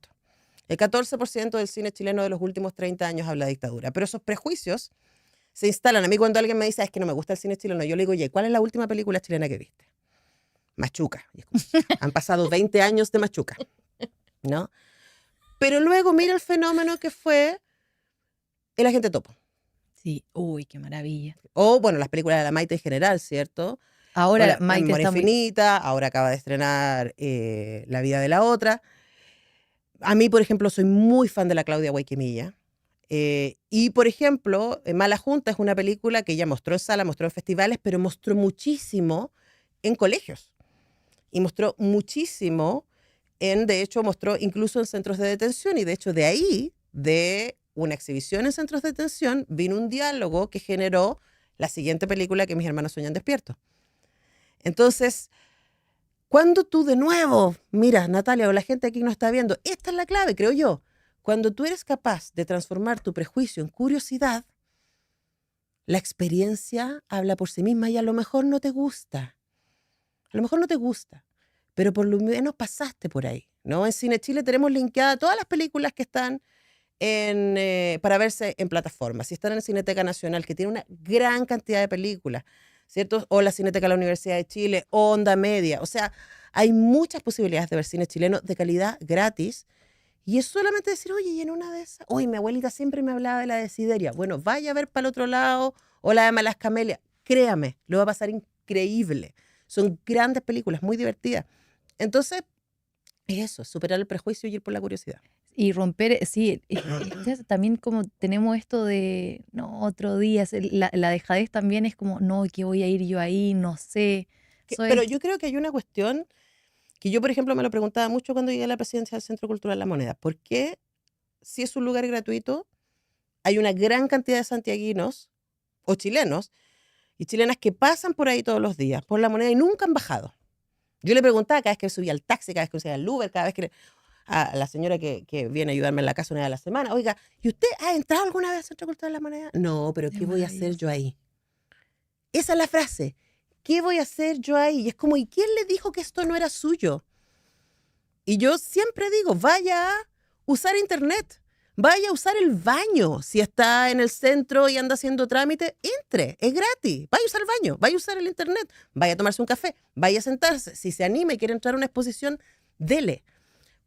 [SPEAKER 2] El 14% del cine chileno de los últimos 30 años habla de dictadura. Pero esos prejuicios se instalan. A mí cuando alguien me dice, es que no me gusta el cine chileno, yo le digo, oye, ¿cuál es la última película chilena que viste? Machuca. Y es como, han pasado 20 años de Machuca, ¿no? Pero luego mira el fenómeno que fue El Agente Topo.
[SPEAKER 1] Sí, uy, qué maravilla.
[SPEAKER 2] O, bueno, las películas de la Maite en general, ¿cierto?
[SPEAKER 1] Ahora
[SPEAKER 2] La
[SPEAKER 1] Maite
[SPEAKER 2] Memoria
[SPEAKER 1] está muy...
[SPEAKER 2] Infinita, ahora acaba de estrenar La vida de la otra. A mí, por ejemplo, soy muy fan de la Claudia Guayquimilla. Y, por ejemplo, Mala Junta es una película que ella mostró en sala, mostró en festivales, pero mostró muchísimo en colegios. Y mostró muchísimo de hecho, mostró incluso en centros de detención, y de hecho de ahí, de una exhibición en centros de detención, vino un diálogo que generó la siguiente película, que Mis hermanos sueñan despiertos. Entonces, cuando tú de nuevo, mira, Natalia, o la gente aquí no está viendo, esta es la clave, creo yo. Cuando tú eres capaz de transformar tu prejuicio en curiosidad, la experiencia habla por sí misma y a lo mejor no te gusta. A lo mejor no te gusta, pero por lo menos pasaste por ahí, ¿no? En Cine Chile tenemos linkeadas todas las películas que están para verse en plataformas. Si están en Cineteca Nacional, que tiene una gran cantidad de películas, ¿cierto? O la Cineteca de la Universidad de Chile, o Onda Media. O sea, hay muchas posibilidades de ver cine chileno de calidad gratis. Y es solamente decir, oye, y en una de esas, oye, mi abuelita siempre me hablaba de la Desideria. Bueno, vaya a ver para el otro lado, o la de Malas Camelias. Créame, lo va a pasar increíble. Son grandes películas, muy divertidas. Entonces, es eso, superar el prejuicio y ir por la curiosidad.
[SPEAKER 1] Y romper, sí, también como tenemos esto de, no, otro día, la dejadez también es como, no, ¿qué voy a ir yo ahí? No sé. Eso
[SPEAKER 2] Pero
[SPEAKER 1] es,
[SPEAKER 2] yo creo que hay una cuestión que yo, por ejemplo, me lo preguntaba mucho cuando llegué a la presidencia del Centro Cultural La Moneda. ¿Por qué, si es un lugar gratuito, hay una gran cantidad de santiaguinos o chilenos y chilenas que pasan por ahí todos los días, por La Moneda, y nunca han bajado? Yo le preguntaba cada vez que subía al taxi, cada vez que subía al Uber, cada vez que a la señora que viene a ayudarme en la casa una vez a la semana, oiga, ¿y usted ha entrado alguna vez al Centro Cultural La Moneda? No, pero
[SPEAKER 1] es
[SPEAKER 2] ¿qué voy a hacer
[SPEAKER 1] maravilloso.
[SPEAKER 2] yo ahí? Esa es la frase. ¿Qué voy a hacer yo ahí? Y es como, ¿y quién le dijo que esto no era suyo? Y yo siempre digo, vaya a usar internet, vaya a usar el baño. Si está en el centro y anda haciendo trámite, entre, es gratis. Vaya a usar el baño, vaya a usar el internet, vaya a tomarse un café, vaya a sentarse. Si se anima y quiere entrar a una exposición, dele.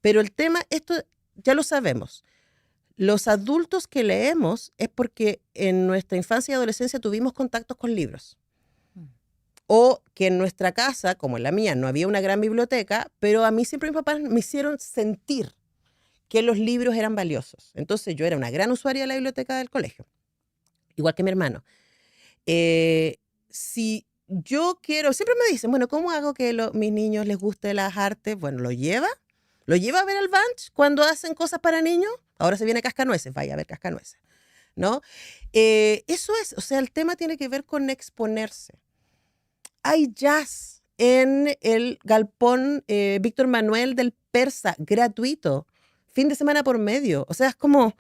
[SPEAKER 2] Pero el tema, esto ya lo sabemos. Los adultos que leemos es porque en nuestra infancia y adolescencia tuvimos contactos con libros.
[SPEAKER 1] Mm.
[SPEAKER 2] O que en nuestra casa, como en la mía, no había una gran biblioteca, pero a mí siempre mis papás me hicieron sentir que los libros eran valiosos. Entonces yo era una gran usuaria de la biblioteca del colegio, igual que mi hermano. Si yo quiero, siempre me dicen, bueno, ¿cómo hago que mis niños les guste las artes? Bueno, lo lleva a ver al Bunch cuando hacen cosas para niños. Ahora se viene Cascanueces, vaya a ver Cascanueces, ¿no? Eso es, o sea, el tema tiene que ver con exponerse. Hay jazz en el galpón Víctor Manuel del Persa, gratuito, fin de semana por medio. O sea, es como,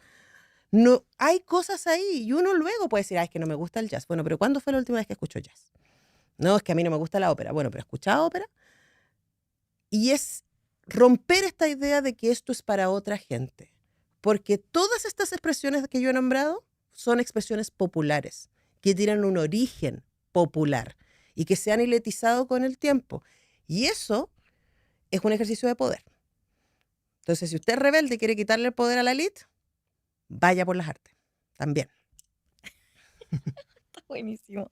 [SPEAKER 2] no, hay cosas ahí y uno luego puede decir, es que no me gusta el jazz. Bueno, pero ¿cuándo fue la última vez que escuchó jazz? No, es que a mí no me gusta la ópera. Bueno, pero ¿escucha ópera? Y es romper esta idea de que esto es para otra gente. Porque todas estas expresiones que yo he nombrado son expresiones populares, que tienen un origen popular y que se han hiletizado con el tiempo. Y eso es un ejercicio de poder. Entonces, si usted es rebelde y quiere quitarle el poder a la élite, vaya por las artes, también.
[SPEAKER 1] Está buenísimo.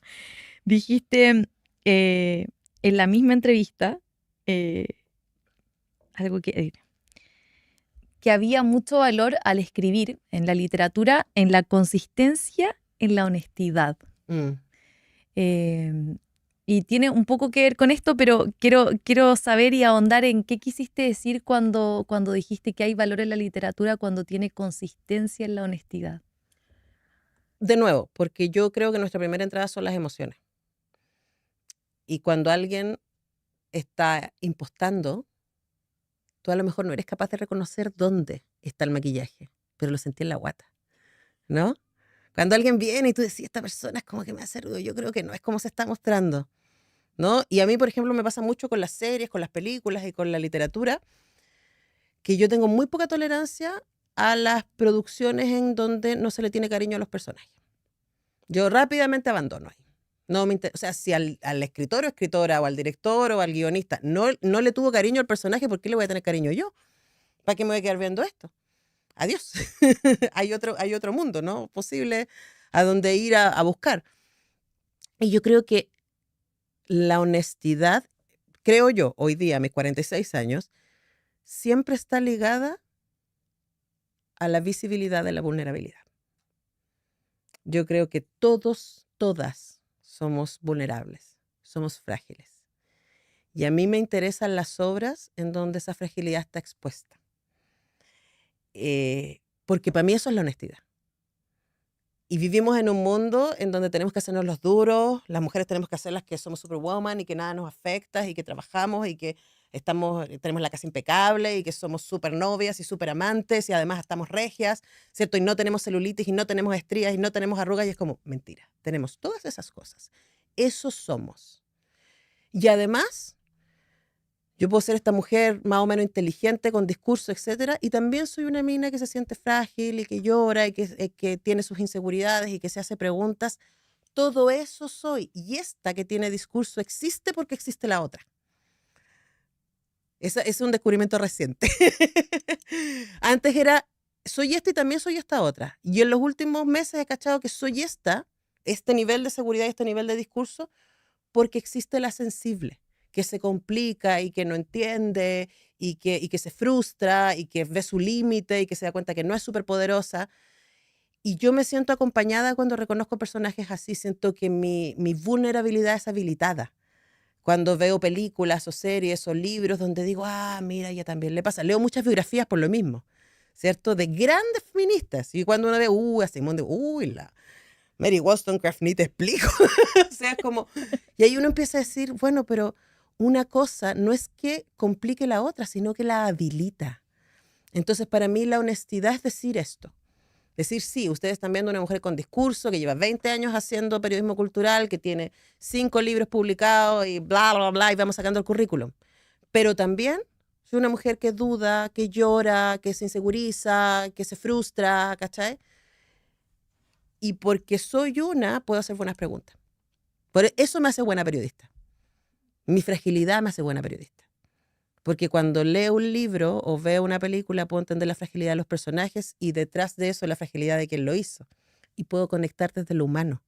[SPEAKER 1] Dijiste en la misma entrevista eh, algo que había mucho valor al escribir en la literatura, en la consistencia, en la honestidad.
[SPEAKER 2] Mm.
[SPEAKER 1] Eh, y tiene un poco que ver con esto, pero quiero saber y ahondar en qué quisiste decir cuando dijiste que hay valor en la literatura cuando tiene consistencia en la honestidad.
[SPEAKER 2] De nuevo, porque yo creo que nuestra primera entrada son las emociones. Y cuando alguien está impostando, tú a lo mejor no eres capaz de reconocer dónde está el maquillaje, pero lo sentí en la guata, ¿no? Cuando alguien viene y tú decís, esta persona es como que me hace ruido, yo creo que no es como se está mostrando, ¿no? Y a mí, por ejemplo, me pasa mucho con las series, con las películas y con la literatura, que yo tengo muy poca tolerancia a las producciones en donde no se le tiene cariño a los personajes. Yo rápidamente abandono ahí. No me o sea, si al escritor o escritora o al director o al guionista no le tuvo cariño al personaje, ¿por qué le voy a tener cariño yo? ¿Para qué me voy a quedar viendo esto? Adiós. Hay otro mundo, ¿no? Posible a donde ir a buscar. Y yo creo que la honestidad, creo yo, hoy día, a mis 46 años, siempre está ligada a la visibilidad de la vulnerabilidad. Yo creo que todos, todas somos vulnerables, somos frágiles. Y a mí me interesan las obras en donde esa fragilidad está expuesta. Porque para mí eso es la honestidad. Y vivimos en un mundo en donde tenemos que hacernos los duros, las mujeres tenemos que hacer las que somos superwoman y que nada nos afecta y que trabajamos y que tenemos la casa impecable y que somos súper novias y súper amantes y además estamos regias, ¿cierto? Y no tenemos celulitis y no tenemos estrías y no tenemos arrugas y es como, mentira, tenemos todas esas cosas. Eso somos. Y además, yo puedo ser esta mujer más o menos inteligente, con discurso, etcétera, y también soy una mina que se siente frágil y que llora y que tiene sus inseguridades y que se hace preguntas. Todo eso soy. Y esta que tiene discurso existe porque existe la otra. Ese es un descubrimiento reciente. Antes era, soy esta y también soy esta otra. Y en los últimos meses he cachado que soy este nivel de seguridad y este nivel de discurso, porque existe la sensible, que se complica y que no entiende y que se frustra y que ve su límite y que se da cuenta que no es superpoderosa. Y yo me siento acompañada cuando reconozco personajes así, siento que mi vulnerabilidad es habilitada. Cuando veo películas o series o libros donde digo, mira, ella también le pasa. Leo muchas biografías por lo mismo, ¿cierto? De grandes feministas. Y cuando uno ve, a Simone de, la Mary Wollstonecraft, ni te explico. O sea, es como... Y ahí uno empieza a decir, bueno, pero una cosa no es que complique la otra, sino que la habilita. Entonces, para mí la honestidad es decir esto. Decir, sí, ustedes están viendo una mujer con discurso que lleva 20 años haciendo periodismo cultural, que tiene 5 libros publicados y bla, bla, bla, y vamos sacando el currículum. Pero también soy una mujer que duda, que llora, que se inseguriza, que se frustra, ¿cachai? Y porque soy puedo hacer buenas preguntas. Por eso me hace buena periodista. Mi fragilidad me hace buena periodista. Porque cuando leo un libro o veo una película puedo entender la fragilidad de los personajes y detrás de eso la fragilidad de quien lo hizo. Y puedo conectar desde lo humano.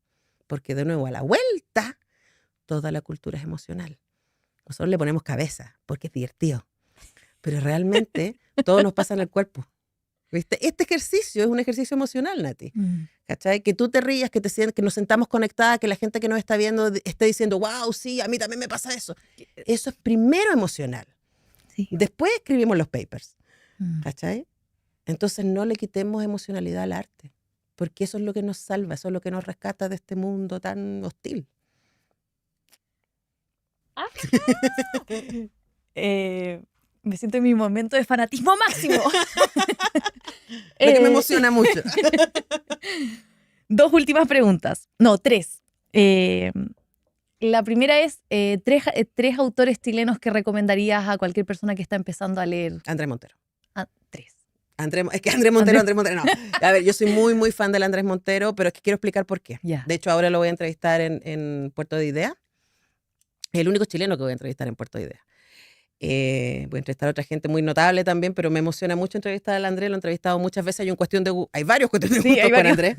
[SPEAKER 2] Porque de nuevo, a la vuelta, toda la cultura es emocional. Nosotros le ponemos cabeza porque es divertido. Pero realmente todo nos pasa en el cuerpo. ¿Viste? Este ejercicio es un ejercicio emocional, Nati. ¿Cachai? Que tú te rías, que nos sentamos conectadas, que la gente que nos está viendo esté diciendo, wow, sí, a mí también me pasa eso. Eso es primero emocional.
[SPEAKER 1] Sí.
[SPEAKER 2] Después escribimos los papers. ¿Cachai? Entonces no le quitemos emocionalidad al arte, porque eso es lo que nos salva, eso es lo que nos rescata de este mundo tan hostil.
[SPEAKER 1] Me siento en mi momento de fanatismo máximo.
[SPEAKER 2] Lo que me emociona mucho.
[SPEAKER 1] 2 últimas preguntas. No, 3. La primera es 3 autores chilenos que recomendarías a cualquier persona que está empezando a leer.
[SPEAKER 2] Andrés Montero.
[SPEAKER 1] 3.
[SPEAKER 2] Es que Andrés Montero, no. A ver, yo soy muy, muy fan del Andrés Montero, pero es que quiero explicar por qué.
[SPEAKER 1] Yeah.
[SPEAKER 2] De hecho, ahora lo voy a entrevistar en Puerto de Ideas. Es el único chileno que voy a entrevistar en Puerto de Ideas. Voy a entrevistar a otra gente muy notable también, pero me emociona mucho entrevistar al Andrés. Lo he entrevistado muchas veces. Hay varios cuestiones de gusto con Andrés.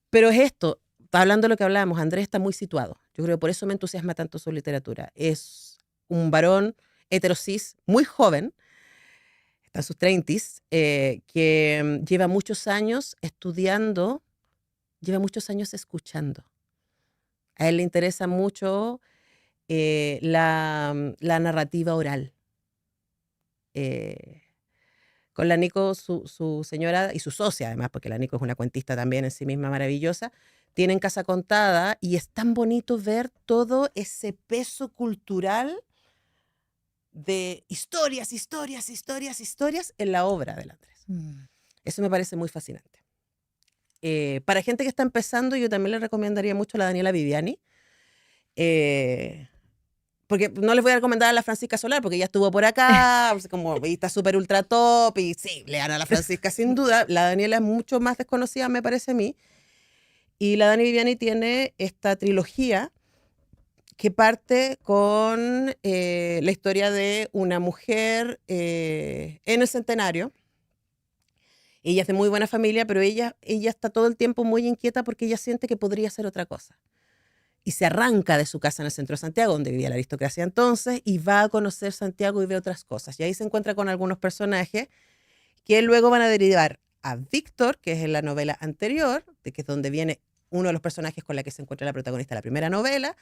[SPEAKER 2] Pero es esto, hablando de lo que hablábamos, Andrés está muy situado. Yo creo que por eso me entusiasma tanto su literatura. Es un varón heterosis, muy joven, está en sus 30s, que lleva muchos años estudiando, lleva muchos años escuchando. A él le interesa mucho la narrativa oral. Con la Nico, su señora y su socia además, porque la Nico es una cuentista también en sí misma maravillosa, tienen Casa Contada y es tan bonito ver todo ese peso cultural de historias en la obra del Andrés. Eso me parece muy fascinante. Para gente que está empezando, yo también le recomendaría mucho a la Daniela Viviani. Porque no les voy a recomendar a la Francisca Solar, porque ella estuvo por acá, como está súper ultra top, y sí, lean a la Francisca sin duda. La Daniela es mucho más desconocida, me parece a mí. Y la Dani Viviani tiene esta trilogía que parte con la historia de una mujer en el centenario. Ella es de muy buena familia, pero ella está todo el tiempo muy inquieta porque ella siente que podría ser otra cosa. Y se arranca de su casa en el centro de Santiago, donde vivía la aristocracia entonces, y va a conocer Santiago y ve otras cosas. Y ahí se encuentra con algunos personajes que luego van a derivar a Víctor, que es en la novela anterior, que es donde viene uno de los personajes con la que se encuentra la protagonista de la primera novela,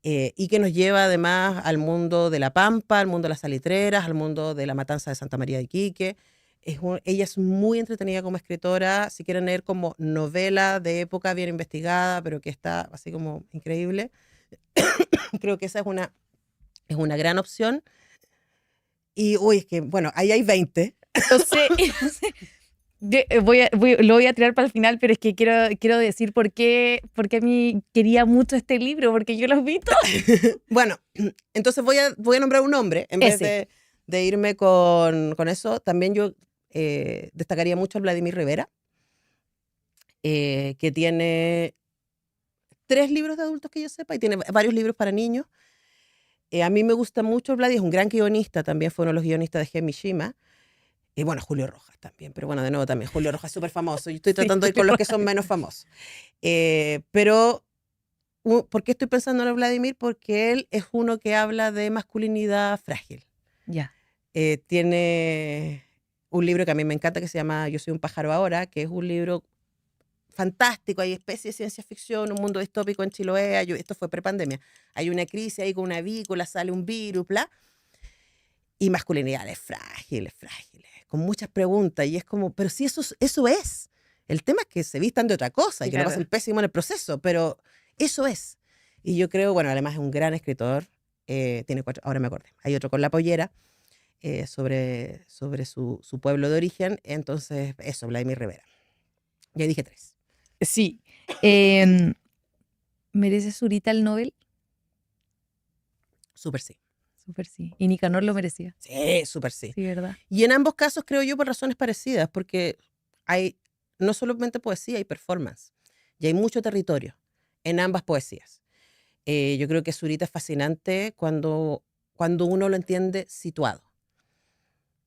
[SPEAKER 2] y que nos lleva además al mundo de la Pampa, al mundo de las salitreras, al mundo de la matanza de Santa María de Iquique. Ella es muy entretenida como escritora, si quieren leer como novela de época bien investigada, pero que está así como increíble. Creo que esa es una gran opción. Y, uy, es que, bueno, ahí hay 20.
[SPEAKER 1] No sé, no sé. Lo voy a tirar para el final, pero es que quiero decir por qué a mí quería mucho este libro, porque yo los vi todos.
[SPEAKER 2] Bueno, entonces voy a nombrar un nombre en vez
[SPEAKER 1] Ese.
[SPEAKER 2] de irme con eso. También yo destacaría mucho a Vladimir Rivera, que tiene 3 libros de adultos que yo sepa y tiene varios libros para niños. A mí me gusta mucho Vladi, es un gran guionista, también fue uno de los guionistas de Gen Mishima. Y bueno, Julio Rojas también, pero bueno, de nuevo también, Julio Rojas es súper famoso. Yo estoy
[SPEAKER 1] Sí,
[SPEAKER 2] tratando de ir con los que son menos famosos. Pero, ¿por qué estoy pensando en Vladimir? Porque él es uno que habla de masculinidad frágil.
[SPEAKER 1] Ya.
[SPEAKER 2] Tiene un libro que a mí me encanta que se llama Yo soy un pájaro ahora, que es un libro fantástico, hay especie de ciencia ficción, un mundo distópico en Chiloé, esto fue prepandemia, hay una crisis ahí con una avícola, sale un virus, bla, y masculinidades frágiles, con muchas preguntas, y es como, pero sí, eso es. El tema es que se vistan de otra cosa,
[SPEAKER 1] Sí,
[SPEAKER 2] y que lo
[SPEAKER 1] claro.
[SPEAKER 2] pasen pésimo en el proceso, pero eso es. Y yo creo, bueno, además es un gran escritor, tiene 4, ahora me acordé, hay otro con La Pollera, sobre su pueblo de origen, entonces eso, Vladimir Rivera. Ya dije 3.
[SPEAKER 1] Sí. ¿Merece Zurita el Nobel?
[SPEAKER 2] Súper sí.
[SPEAKER 1] Súper sí. Y Nicanor lo merecía.
[SPEAKER 2] Sí, súper sí.
[SPEAKER 1] Sí, ¿verdad?
[SPEAKER 2] Y en ambos casos creo yo por razones parecidas, porque hay no solamente poesía, hay performance. Y hay mucho territorio en ambas poesías. Yo creo que Zurita es fascinante cuando uno lo entiende situado.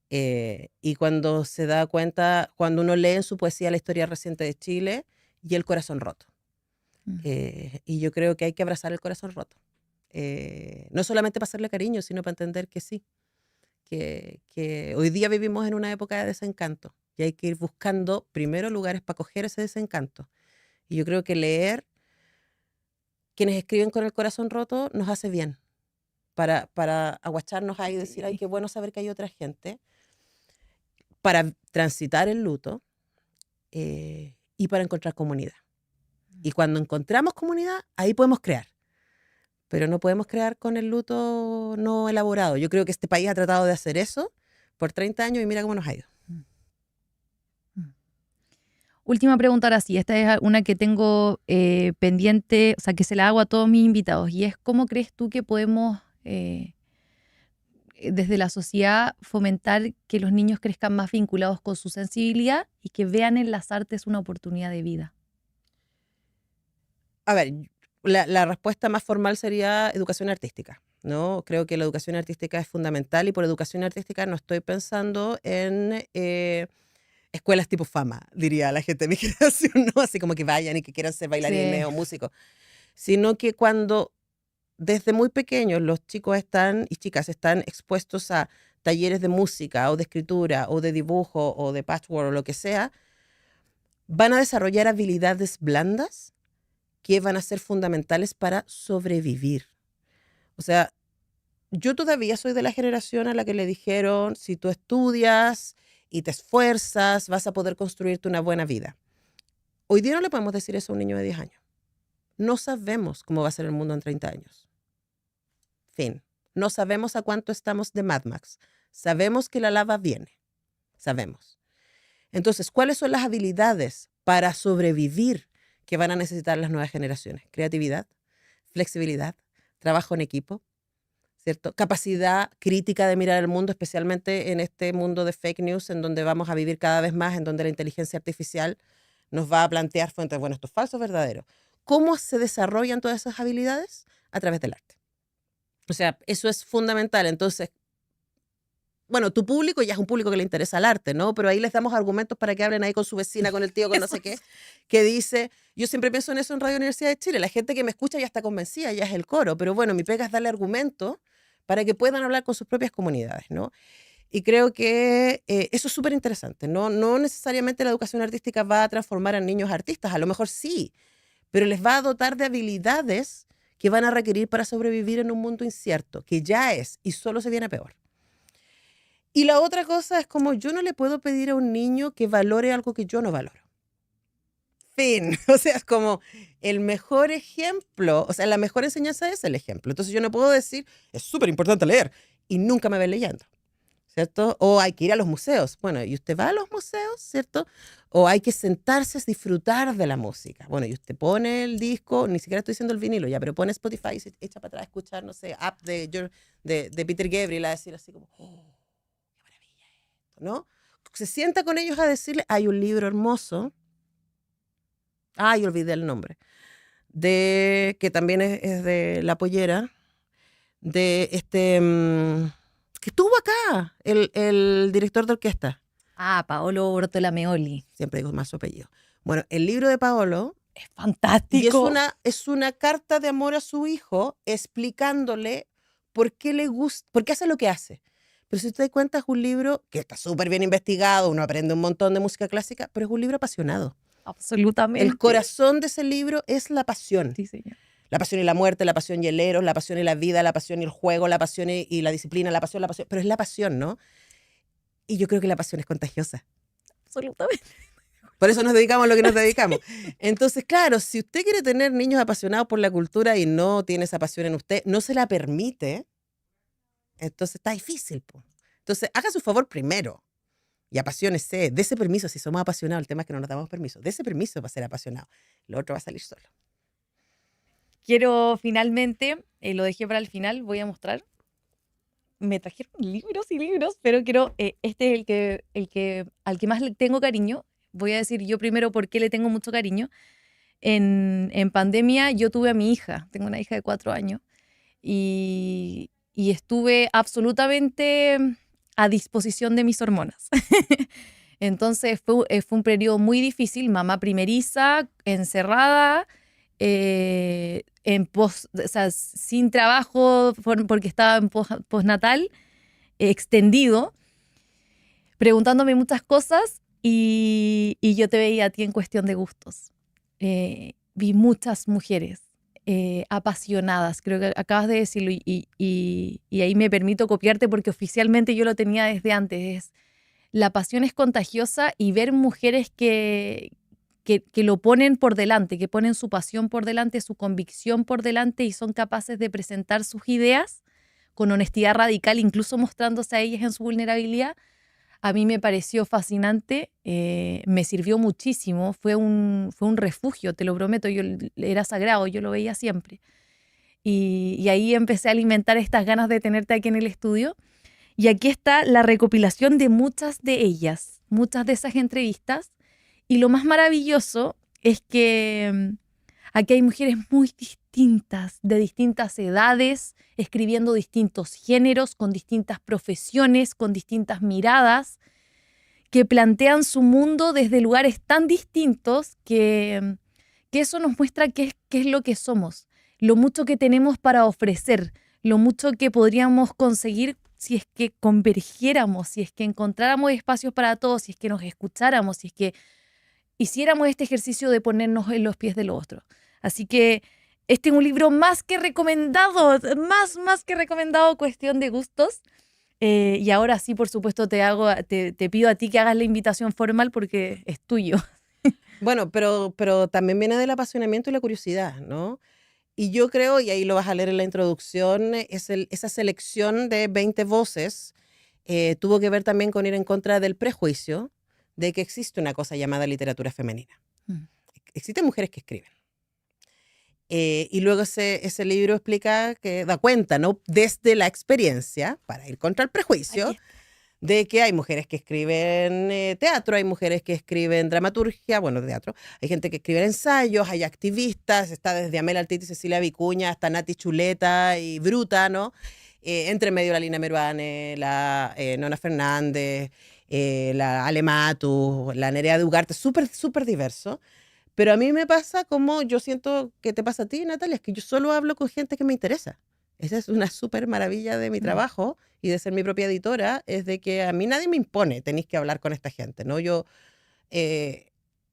[SPEAKER 2] Y cuando se da cuenta, cuando uno lee en su poesía la historia reciente de Chile y el corazón roto. Y yo creo que hay que abrazar el corazón roto. No solamente para hacerle cariño, sino para entender que sí, que hoy día vivimos en una época de desencanto y hay que ir buscando primero lugares para coger ese desencanto. Y yo creo que leer quienes escriben con el corazón roto nos hace bien para aguacharnos ahí y decir, ay, qué bueno saber que hay otra gente, para transitar el luto y para encontrar comunidad. Y cuando encontramos comunidad, ahí podemos crear. Pero no podemos crear con el luto no elaborado. Yo creo que este país ha tratado de hacer eso por 30 años y mira cómo nos ha ido.
[SPEAKER 1] Última pregunta ahora sí. Esta es una que tengo pendiente, o sea, que se la hago a todos mis invitados. Y es, ¿cómo crees tú que podemos, desde la sociedad, fomentar que los niños crezcan más vinculados con su sensibilidad y que vean en las artes una oportunidad de vida?
[SPEAKER 2] A ver, la respuesta más formal sería educación artística, ¿no? Creo que la educación artística es fundamental y por educación artística no estoy pensando en escuelas tipo fama, diría la gente de mi generación, ¿no? Así como que vayan y que quieran ser bailarines
[SPEAKER 1] Sí.
[SPEAKER 2] o músicos, sino que cuando desde muy pequeños los chicos y chicas están expuestos a talleres de música o de escritura o de dibujo o de patchwork o lo que sea, van a desarrollar habilidades blandas que van a ser fundamentales para sobrevivir. O sea, yo todavía soy de la generación a la que le dijeron, si tú estudias y te esfuerzas, vas a poder construirte una buena vida. Hoy día no le podemos decir eso a un niño de 10 años. No sabemos cómo va a ser el mundo en 30 años. Fin. No sabemos a cuánto estamos de Mad Max. Sabemos que la lava viene. Sabemos. Entonces, ¿cuáles son las habilidades para sobrevivir que van a necesitar las nuevas generaciones? Creatividad, flexibilidad, trabajo en equipo, ¿cierto? Capacidad crítica de mirar el mundo, especialmente en este mundo de fake news, en donde vamos a vivir cada vez más, en donde la inteligencia artificial nos va a plantear fuentes, bueno, esto es falso o verdadero. ¿Cómo se desarrollan todas esas habilidades? A través del arte. O sea, eso es fundamental. Entonces, bueno, tu público ya es un público que le interesa el arte, ¿no? Pero ahí les damos argumentos para que hablen ahí con su vecina, con el tío, con no sé qué, que dice, yo siempre pienso en eso en Radio Universidad de Chile, la gente que me escucha ya está convencida, ya es el coro, pero bueno, mi pega es darle argumentos para que puedan hablar con sus propias comunidades, ¿no? Y creo que eso es súper interesante, ¿no? No necesariamente la educación artística va a transformar a niños artistas, a lo mejor sí, pero les va a dotar de habilidades que van a requerir para sobrevivir en un mundo incierto, que ya es y solo se viene peor. Y la otra cosa es como yo no le puedo pedir a un niño que valore algo que yo no valoro. Fin. O sea, es como el mejor ejemplo, o sea, la mejor enseñanza es el ejemplo. Entonces yo no puedo decir, es súper importante leer, y nunca me ven leyendo, ¿cierto? O hay que ir a los museos. Bueno, ¿y usted va a los museos, cierto? O hay que sentarse a disfrutar de la música. Bueno, y usted pone el disco, ni siquiera estoy diciendo el vinilo ya, pero pone Spotify y se echa para atrás a escuchar, no sé, Up de Peter Gabriel, a decir así como, oh, qué maravilla esto, ¿no? Se sienta con ellos a decirle, hay un libro hermoso, ay, olvidé el nombre, que también es de La Pollera, de que estuvo acá, el director de orquesta.
[SPEAKER 1] Ah, Paolo Bortolameoli.
[SPEAKER 2] Siempre digo más su apellido. Bueno, el libro de Paolo
[SPEAKER 1] Es
[SPEAKER 2] y
[SPEAKER 1] fantástico.
[SPEAKER 2] es una carta de amor a su hijo explicándole por qué le gusta, por qué hace lo que hace. Pero si te das cuenta, es un libro que está súper bien investigado, uno aprende un montón de música clásica, pero es un libro apasionado. El
[SPEAKER 1] Absolutamente.
[SPEAKER 2] corazón de ese libro es la pasión.
[SPEAKER 1] Sí, señor.
[SPEAKER 2] La pasión y la muerte, la pasión y el eros, la pasión y la vida, la pasión y el juego, la pasión y la disciplina, la pasión, pero es la pasión, ¿no? Y yo creo que la pasión es contagiosa.
[SPEAKER 1] Absolutamente.
[SPEAKER 2] Por eso nos dedicamos a lo que nos dedicamos. Entonces, claro, si usted quiere tener niños apasionados por la cultura y no tiene esa pasión en usted, no se la permite, entonces está difícil, po. Entonces, haga su favor primero y apasionese, dése permiso. Si somos apasionados, el tema es que no nos damos permiso. Dése permiso para ser apasionado. Lo otro va a salir solo.
[SPEAKER 1] Quiero finalmente, lo dejé para el final, voy a mostrar. Me trajeron libros y libros, pero quiero, este es al que más le tengo cariño. Voy a decir yo primero por qué le tengo mucho cariño. En pandemia yo tuve a mi hija, tengo una hija de 4 años, y estuve absolutamente a disposición de mis hormonas. Entonces fue un periodo muy difícil, mamá primeriza, encerrada, o sea, sin trabajo porque estaba en postnatal, extendido, preguntándome muchas cosas y yo te veía a ti en cuestión de gustos. Vi muchas mujeres apasionadas, creo que acabas de decirlo y ahí me permito copiarte porque oficialmente yo lo tenía desde antes. La pasión es contagiosa y ver mujeres que lo ponen por delante, que ponen su pasión por delante, su convicción por delante y son capaces de presentar sus ideas con honestidad radical, incluso mostrándose a ellas en su vulnerabilidad, a mí me pareció fascinante, me sirvió muchísimo, fue un refugio, te lo prometo, era sagrado, yo lo veía siempre. Y ahí empecé a alimentar estas ganas de tenerte aquí en el estudio. Y aquí está la recopilación de muchas de ellas, muchas de esas entrevistas. Y lo más maravilloso es que aquí hay mujeres muy distintas, de distintas edades, escribiendo distintos géneros, con distintas profesiones, con distintas miradas, que plantean su mundo desde lugares tan distintos que eso nos muestra qué es lo que somos, lo mucho que tenemos para ofrecer, lo mucho que podríamos conseguir si es que convergiéramos, si es que encontráramos espacios para todos, si es que nos escucháramos, si es que hiciéramos este ejercicio de ponernos en los pies del otro. Así que este es un libro más que recomendado, más que recomendado, cuestión de gustos. Y ahora sí, por supuesto, te pido a ti que hagas la invitación formal porque es tuyo.
[SPEAKER 2] Bueno, pero también viene del apasionamiento y la curiosidad, ¿no? Y yo creo, y ahí lo vas a leer en la introducción, esa selección de 20 voces tuvo que ver también con ir en contra del prejuicio de que existe una cosa llamada literatura femenina. Existen mujeres que escriben. Y luego ese libro explica, que da cuenta, ¿no? Desde la experiencia, para ir contra el prejuicio, de que hay mujeres que escriben teatro, hay mujeres que escriben dramaturgia, bueno, teatro, hay gente que escribe ensayos, hay activistas, está desde Amela Altiti, Cecilia Vicuña, hasta Nati Chuleta y Bruta, ¿no? Entre medio la Lina Meruane, la Nona Fernández, la Ale Matu, la Nerea de Ugarte, súper diverso. Pero a mí me pasa como yo siento que te pasa a ti, Natalia, es que yo solo hablo con gente que me interesa. Esa es una súper maravilla de mi trabajo y de ser mi propia editora, es de que a mí nadie me impone, tenéis que hablar con esta gente, ¿no? Yo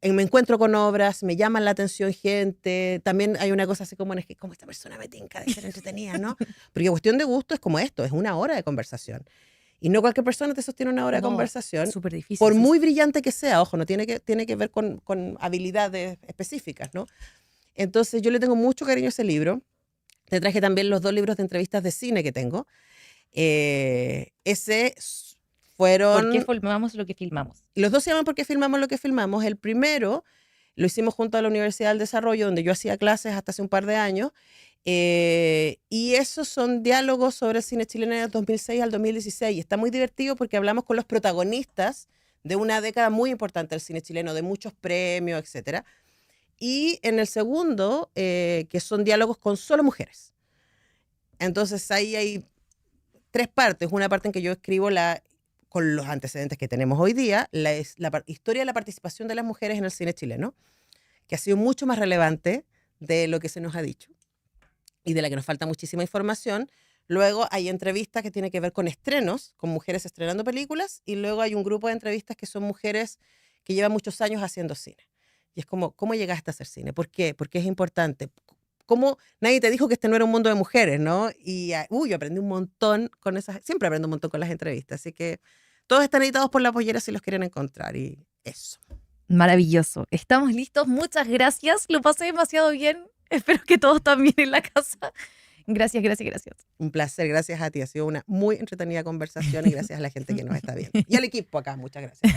[SPEAKER 2] me encuentro con obras, me llaman la atención gente, también hay una cosa así como, es que como esta persona me tinca de ser entretenida, ¿no? Porque cuestión de gusto es como esto, es una hora de conversación. Y no cualquier persona te sostiene una hora de
[SPEAKER 1] No,
[SPEAKER 2] conversación,
[SPEAKER 1] súper difícil.
[SPEAKER 2] por
[SPEAKER 1] sí,
[SPEAKER 2] muy brillante que sea, ojo, no tiene que ver con habilidades específicas, ¿no? Entonces yo le tengo mucho cariño a ese libro. Te traje también los 2 libros de entrevistas de cine que tengo. Ese fueron...
[SPEAKER 1] ¿Por qué filmamos lo que filmamos?
[SPEAKER 2] Los 2 se llaman ¿Por qué filmamos lo que filmamos? El primero lo hicimos junto a la Universidad del Desarrollo, donde yo hacía clases hasta hace un par de años. Y esos son diálogos sobre el cine chileno del 2006 al 2016. Y está muy divertido porque hablamos con los protagonistas de una década muy importante del cine chileno, de muchos premios, etcétera. Y en el segundo, que son diálogos con solo mujeres. Entonces ahí hay 3 partes. Una parte en que yo escribo con los antecedentes que tenemos hoy día, la historia de la participación de las mujeres en el cine chileno, que ha sido mucho más relevante de lo que se nos ha dicho y de la que nos falta muchísima información. Luego hay entrevistas que tienen que ver con estrenos, con mujeres estrenando películas, y luego hay un grupo de entrevistas que son mujeres que llevan muchos años haciendo cine. Y es como, ¿cómo llegaste a hacer cine? ¿Por qué? Porque es importante. ¿Cómo nadie te dijo que este no era un mundo de mujeres, no? Y yo aprendí un montón con esas, siempre aprendo un montón con las entrevistas, así que todos están editados por La Pollera si los quieren encontrar, y eso.
[SPEAKER 1] Maravilloso. Estamos listos. Muchas gracias. Lo pasé demasiado bien. Espero que todos también en la casa. Gracias, gracias, gracias.
[SPEAKER 2] Un placer, gracias a ti. Ha sido una muy entretenida conversación y gracias a la gente que nos está viendo. Y al equipo acá, muchas gracias.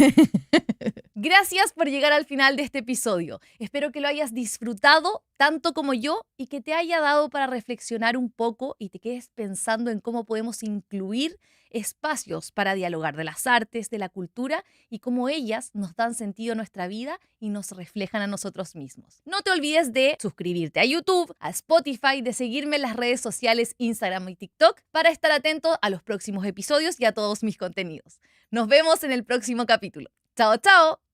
[SPEAKER 1] Gracias por llegar al final de este episodio. Espero que lo hayas disfrutado tanto como yo y que te haya dado para reflexionar un poco y te quedes pensando en cómo podemos incluir espacios para dialogar de las artes, de la cultura y cómo ellas nos dan sentido a nuestra vida y nos reflejan a nosotros mismos. No te olvides de suscribirte a YouTube, a Spotify, de seguirme en las redes sociales Instagram y TikTok para estar atento a los próximos episodios y a todos mis contenidos. Nos vemos en el próximo capítulo. ¡Chao, chao!